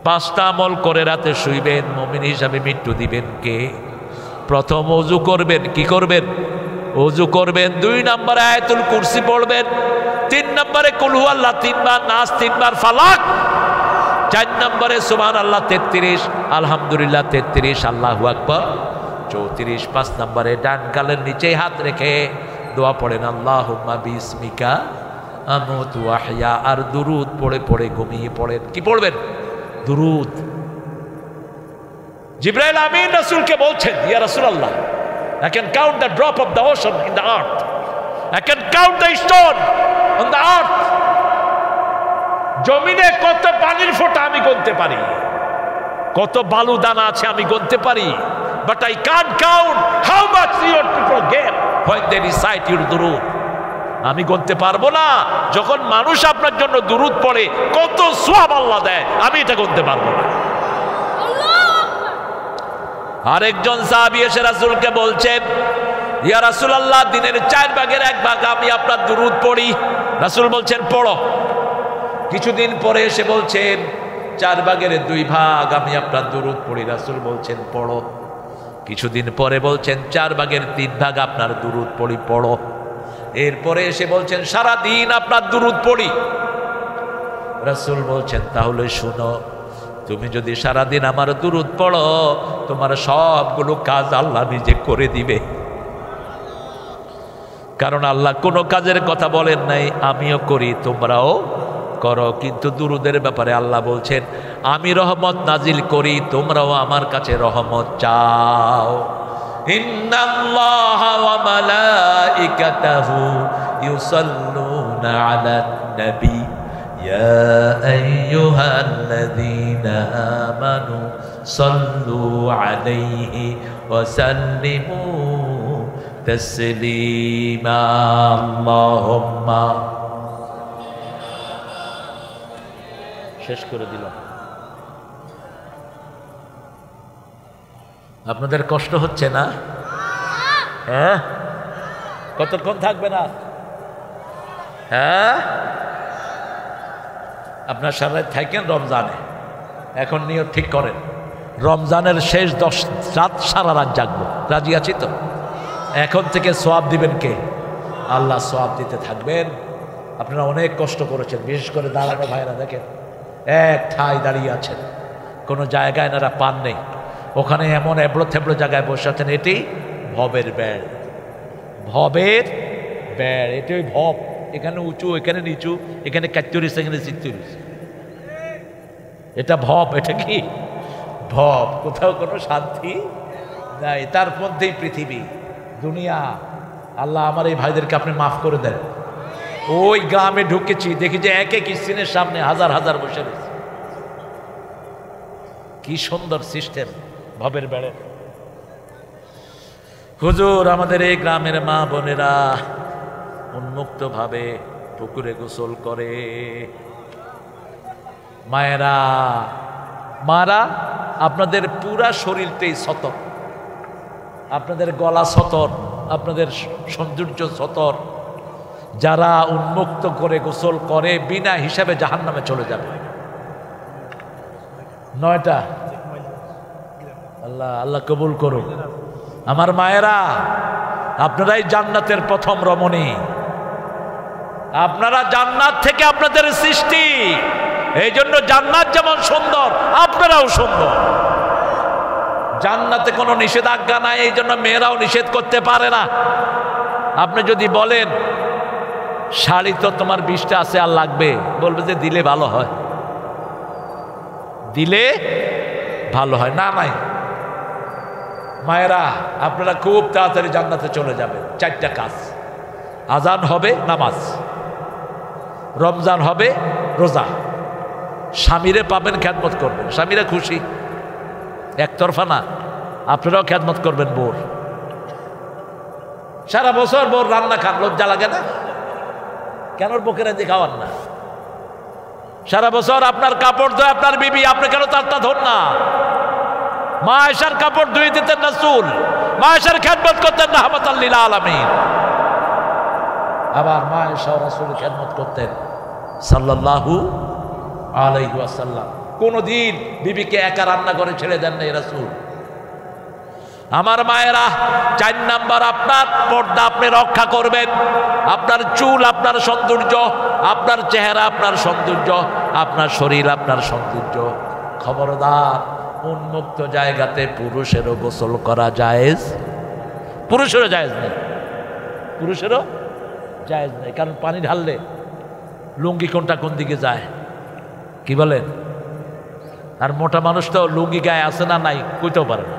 5টা আমল করে রাতে শুইবেন, মুমিন হিসাবে মৃত্যু দিবেন কে? প্রথম ওযু করবেন। কি করবেন? ওযু করবেন। 2 নম্বরে আয়াতুল কুরসি পড়বেন। 3 নম্বরে কুল হুয়াল্লাহ 3 বার, নাস 3 বার, ফালাক। 4 নম্বরে সুবহানাল্লাহ 33, আলহামদুলিল্লাহ 33, আল্লাহু আকবার 34। 5 নম্বরে ডান গালের নিচে হাত রেখে দোয়া পড়েন, আল্লাহুম্মা বিসমিকা আমুতু ওয়া আহইয়া। আর দুরুদ পড়ে পড়ে ঘুমিয়ে পড়েন। কি পড়বেন? দুরুদ। জিবরাইল আমিন রাসূলকে বলছেন, ইয়া রাসূলুল্লাহ, I can count the drop of the ocean in the earth. I can count the stone on the earth. জমিনে কত পানির ফোঁটা আমি গুনতে পারি, কত বালু দানা আছে আমি গুনতে পারি, but I can't count how much your people get when they recite your durud. আমি গুনতে পারবো না যখন মানুষ আপনার জন্য দুরুদ পড়ে কত সওয়াব আল্লাহ দেয়, আমি এটা গুনতে পারবো না। আরেকজন সাহাবী এসে রাসূলকে বলছেন, ইয়া রাসূলুল্লাহ, দিনের 4 ভাগের 1 ভাগ আমি আপনার দুরুদ পড়ি। রাসূল বলছেন পড়ো। কিছুদিন পরে এসে বলছেন 4 ভাগের 2 ভাগ আমি আপনার দুরুদ পড়ি। রাসূল বলছেন পড়ো। কিছুদিন পরে বলছেন 4 ভাগের 3 ভাগ আপনার দুরুদ পড়ি, পড়ো। এরপরে এসে বলছেন সারা দিন আপনার দুরুদ পড়ি। রাসূল বলছেন তাহলে শুনো, তুমি যদি সারাদিন আমার দুরুদ পড়ো, তোমার সবগুলো কাজ আল্লাহ নিজে করে দিবে। কারণ আল্লাহ কোনো কাজের কথা বলেন নাই, আমিও করি তোমরাও করো। কিন্তু দুরুদের ব্যাপারে আল্লাহ বলছেন আমি রহমত নাজিল করি, তোমরাও আমার কাছে রহমত চাও। ইন্নাল্লাহা ওয়া মালাইকাতাহু ইউসাল্লুনা আলান নবী ইয়া আইয়ুহাল্লাযীনা আমানু সাল্লু আলাইহি ওয়া সাল্লিমু তাসলিমা। আল্লাহুম্মা। শেষ করে দিলাম। আপনাদের কষ্ট হচ্ছে না? হ্যাঁ, কতক্ষণ থাকবে না? হ্যাঁ, আপনার সারা রাত থাকেন রমজানে। এখন নিয়ত ঠিক করেন, রমজানের শেষ 10 রাত সারা রাত জাগবো। রাজি আছি তো? এখন থেকে সওয়াব দিবেন কে? আল্লাহ সওয়াব দিতে থাকবেন। আপনারা অনেক কষ্ট করেছেন, বিশেষ করে দাঁড়ানো ভাইরা দেখেন এক ঠাই দাঁড়িয়ে আছেন, কোনো জায়গায় এনারা পান নেই। ওখানে এমন এবড়ো থেবড়ো জায়গায় বসে আছেন। এটি ভবের বেড়, ভবের বেড়। এটি ওই ভব, এখানে উঁচু, এখানে নিচু, এখানে ৪৪, এখানে ৪৬। এটা ভব। এটা কি ভব? কোথাও কোনো শান্তি নাই, তার মধ্যেই পৃথিবী, দুনিয়া। আল্লাহ আমার এই ভাইদেরকে আপনি মাফ করে দেন। ওই গ্রামে ঢুকেছি, দেখি যে এক এক স্ক্রিনের সামনে হাজার হাজার বসে রয়েছে। কি সুন্দর সিস্টেম ভবের বেড়ে। হুজুর, আমাদের এই গ্রামের মা বোনেরা উন্মুক্ত ভাবে পুকুরে গোসল করে। মায়েরা, মারা, আপনাদের পুরা শরীরটাই সতর, আপনাদের গলা সতর, আপনাদের সৌন্দর্য সতর। যারা উন্মুক্ত করে গোসল করে বিনা হিসাবে জাহান্নামে চলে যাবে। 9টা। আল্লাহ আল্লাহ কবুল করুন। আমার মায়েরা, আপনারাই জান্নাতের প্রথম রমণী। আপনারা জান্নাত থেকে আপনাদের সৃষ্টি, এই জন্য জান্নাত যেমন সুন্দর আপনারাও সুন্দর। জান্নাতে কোনো নিষেধাজ্ঞা নাই, এই জন্য মেয়েরাও নিষেধ করতে পারে না। আপনি যদি বলেন শাড়ি তো তোমার 20টা আছে আর লাগবে, বলবে যে দিলে ভালো হয়, দিলে ভালো হয়। না নাই মায়েরা, আপনারা খুব তাড়াতাড়ি জান্নাতে চলে যাবেন। 4টা কাজ: আজান হবে, নামাজ; রমজান হবে, রোজা; স্বামীরে পাবেন, খেদমত করবেন। স্বামীরা খুশি, একতরফা না, আপনারাও খেদমত করবেন বোর। সারা বছর বোর রান্না খান, লজ্জা লাগে না? কেন বকেরা দিয়ে খাওয়ান না? সারা বছর আপনার কাপড় ধোয় আপনার বিবি, আপনি কেন তারটা ধর না? মা আয়েশার কাপড় ধুয়ে দিতেন রাসূল, মা আয়েশার খেদমত করতেন রাহমাতাল লিল আলামিন। আবার মা আয়েশা রাসূলের খেদমত করতেন সাল্লাল্লাহু আলাইহি ওয়াসাল্লাম। কোনদিন বিবিকে একা রান্না করে ছেড়ে দেন নাই রাসূল। আমার মায়েরা, 4 নাম্বার, আপনার পর্দা আপনি রক্ষা করবেন। আপনার চুল আপনার সৌন্দর্য, আপনার চেহারা আপনার সৌন্দর্য, আপনার শরীর আপনার সৌন্দর্য। খবরদার, উন্মুক্ত জায়গাতে পুরুষেরও গোসল করা জায়েজ, পুরুষেরও জায়েজ নেই, পুরুষেরও জায়েজ নেই। কারণ পানি ঢাললে লুঙ্গি কোনটা কোন দিকে যায়, কি বলেন? আর মোটা মানুষ তো লুঙ্গি গায়ে আছে না নাই কইতেও পারে না।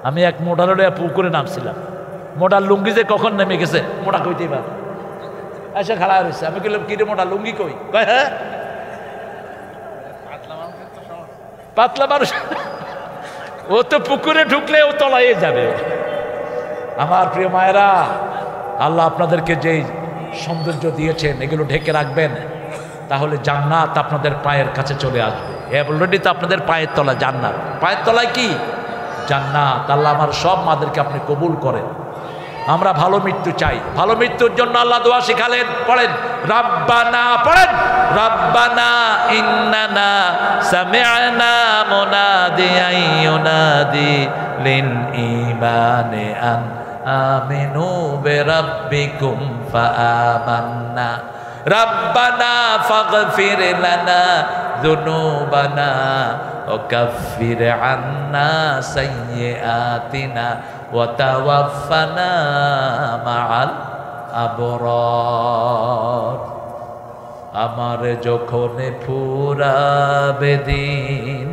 আমি এক মোটার পুকুরে নামছিলাম, মোটার লুঙ্গি যে কখন নেমে গেছে মোটা কইতেই পারে, এসে খাড়া রয়েছে। আমি বললাম কিরে মোটা লুঙ্গি কই? হ্যাঁ পাতলা মানুষ, ও তো পুকুরে ঢুকলে ও তলায় যাবে। আমার প্রিয় মায়েরা, আল্লাহ আপনাদেরকে যে সৌন্দর্য দিয়েছেন এগুলো ঢেকে রাখবেন, তাহলে জান্নাত আপনাদের পায়ের কাছে চলে আসবে। অলরেডি তো আপনাদের পায়ের তলা জান্নাত, পায়ের তলায় কি জান্নাত। আল্লাহ আমার সব মাদেরকে আপনি কবুল করেন। আমরা ভালো মৃত্যু চাই, ভালো মৃত্যুর জন্য আল্লাহ দোয়া শিখালেন। পড়েন রাব্বানা, পড়েন রাব্বানা ইন্নানা সামি'না মুনাদিয়ান ইউনাদি লিল ঈমানি আন আমিনু বিরাব্বিকুম ফাআমান্না রাব্বানা ফাগফির লানা যুনুবানা ওয়াকাফির আন্না সাইয়্যাতিনা ওয়া তাওয়াফফানা মাআল আবরার। আমার যখন ফুরাবে দিন,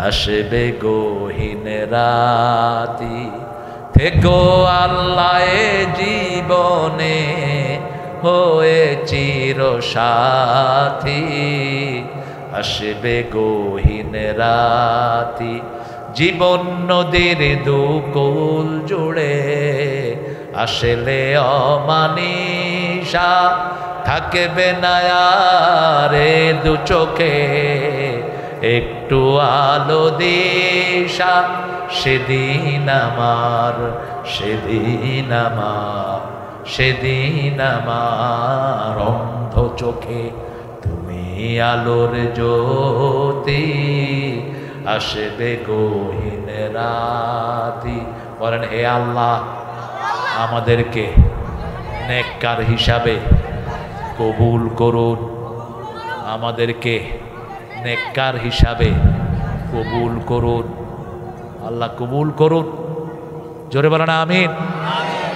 আসবে গহীন রাতি, থেকো আল্লাহ জীবনে হয়ে চির সাথী। আসবে গহীন রাতি, জীবন নদীর দুকুল জুড়ে, আসলে অমানিসা থাকবে না রে দু চোখে, একটু আলো দিশা। সেদিন আমার, সেদিন আমার, সেদিন আমার অন্ধ চোখে তুমি আলোর জ্যোতি, আসবে গহীন রাতি। বলেন হে আল্লাহ, আমাদেরকে নেককার হিসাবে কবুল করুন, আমাদেরকে নেককার হিসাবে কবুল করুন। আল্লাহ কবুল করুন, জোরে বলেন আমিন।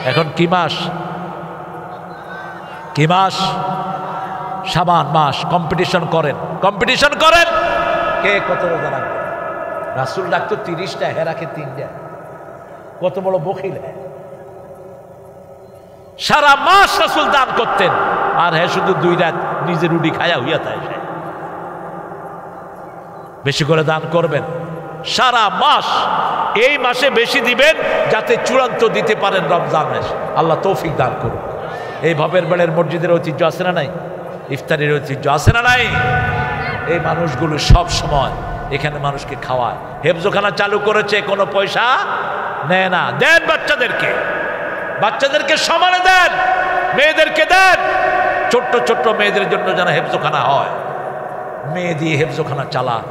এখন কি মাস? কি মাস? শাবান মাস। কম্পিটিশন করেন, কম্পিটিশন করেন, কে কত রোজা রাখবে। রাসূল রাখতো 30টা, হে রাখে 3টা। কত বড় বখিল! সারা মাস রাসূল দান করতেন, আর হ্যাঁ শুধু 2 রাত নিজে রুটি খায়া হইয়া তাই। বেশি করে দান করবেন সারা মাস। এই মাসে বেশি দিবেন যাতে চূড়ান্ত দিতে পারেন রমজান মাস। আল্লাহ তৌফিক দান করুন। এই ভবের বেড়ের মসজিদের ঐতিহ্য আছে না নাই? ইফতারের ঐতিহ্য আছে না নাই? এই মানুষগুলো সব সময় এখানে মানুষকে খাওয়ায়। হেফজোখানা চালু করেছে, কোনো পয়সা নেয় না। দেন বাচ্চাদেরকে, বাচ্চাদেরকে সমানে দেন, মেয়েদেরকে দেন। ছোট্ট ছোট্ট মেয়েদের জন্য যেন হেফজোখানা হয়, মেয়ে দিয়ে হেফজোখানা চালান।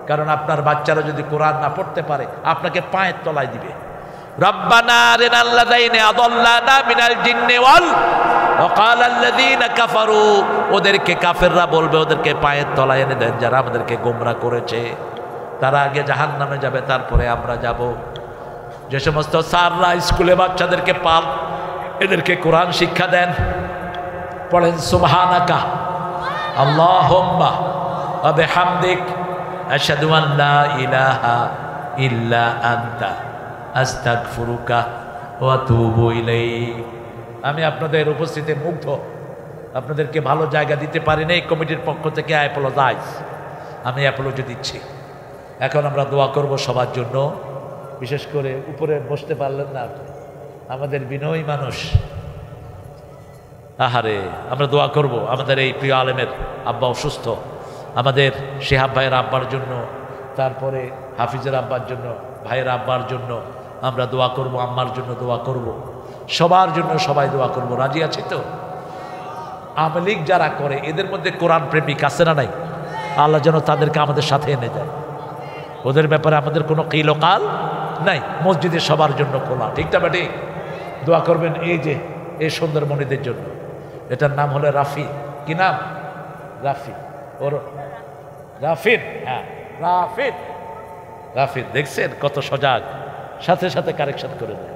কারণ আপনার বাচ্চারা যদি কোরআন না পড়তে পারে, আপনাকে পায়ের তলায় দিবে। রব্বানা আরিনাল লাযাইনা আদাল্লানা মিনাল জিন্নি ওয়াল ওয়াকাল আল্লাযীনা কাফারু, ওদেরকে কাফেররা বলবে ওদেরকে পায়ের তলায় এনে দেন যারা আমাদেরকে গোমরা করেছে। তারা আগে জাহান্নামে যাবে, তারপরে আমরা যাব। যে সমস্ত স্যাররা স্কুলে বাচ্চাদেরকে পাল, এদেরকে কোরআন শিক্ষা দেন। পড়েন সুবহানাকা আল্লাহুম্মা ওয়া বিহামদিক আশহাদু আন লা ইলাহা ইল্লা আনতা আস্তাগফিরুকা ওয়া আতুবু ইলাইক। আমি আপনাদের উপস্থিতিতে মুগ্ধ, আপনাদেরকে ভালো জায়গা দিতে পারি না। এই কমিটির পক্ষ থেকে অ্যাপোলোজাইজ, আমি অ্যাপোলজি দিচ্ছি। এখন আমরা দোয়া করব সবার জন্য। বিশেষ করে উপরে বসতে পারলেন না আমাদের বিনয়ী মানুষ, আহারে, আমরা দোয়া করব আমাদের এই প্রিয় আলেমের আব্বা অসুস্থ, আমাদের শিহাব ভাইয়ের আব্বার জন্য, তারপরে হাফিজের আব্বার জন্য, ভাইয়ের আব্বার জন্য, আমরা দোয়া করব, আম্মার জন্য দোয়া করব, সবার জন্য সবাই দোয়া করব। রাজি আছি তো? আওয়ামী লীগ যারা করে এদের মধ্যে কোরআন প্রেমিক আছে না নাই? আল্লাহ যেন তাদেরকে আমাদের সাথে এনে দেয়। ওদের ব্যাপারে আমাদের কোনো কিলোকাল নাই। মসজিদে সবার জন্য খোলা, ঠিক না বেটি? দোয়া করবেন এই যে এই সুন্দরমণিদের জন্য। এটার নাম হলো রাফি। কি নাম? রাফি। ওর রাফিদ, হ্যাঁ রাফিদ। রাফিদ দেখছেন কত সজাগ, সাথে সাথে কারেকশন করে দেয়।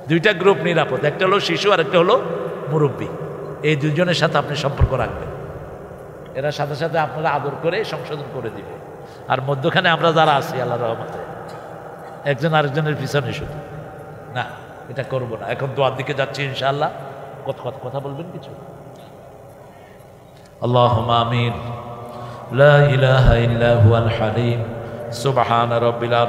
দুইটা গ্রুপ নিরাপদ, একটা হলো শিশু আর একটা হলো মুরব্বী। এই দুজনের সাথে আপনি সম্পর্ক রাখবেন, এরা সাথে সাথে আপনারা আদর করে সংশোধন করে দিবে। আর মধ্যখানে আমরা যারা আছি আল্লাহ রহমতে একজন আরেকজনের পিছনে শুধু না, এটা করব না। এখন দোয়ার দিকে যাচ্ছি ইনশাআল্লাহ। কথা বলবেন কিছু? আল্লাহুম্মা আমিন। লা ইলাহা ইল্লা হুয়াল হালিম সুবহান রাব্বিল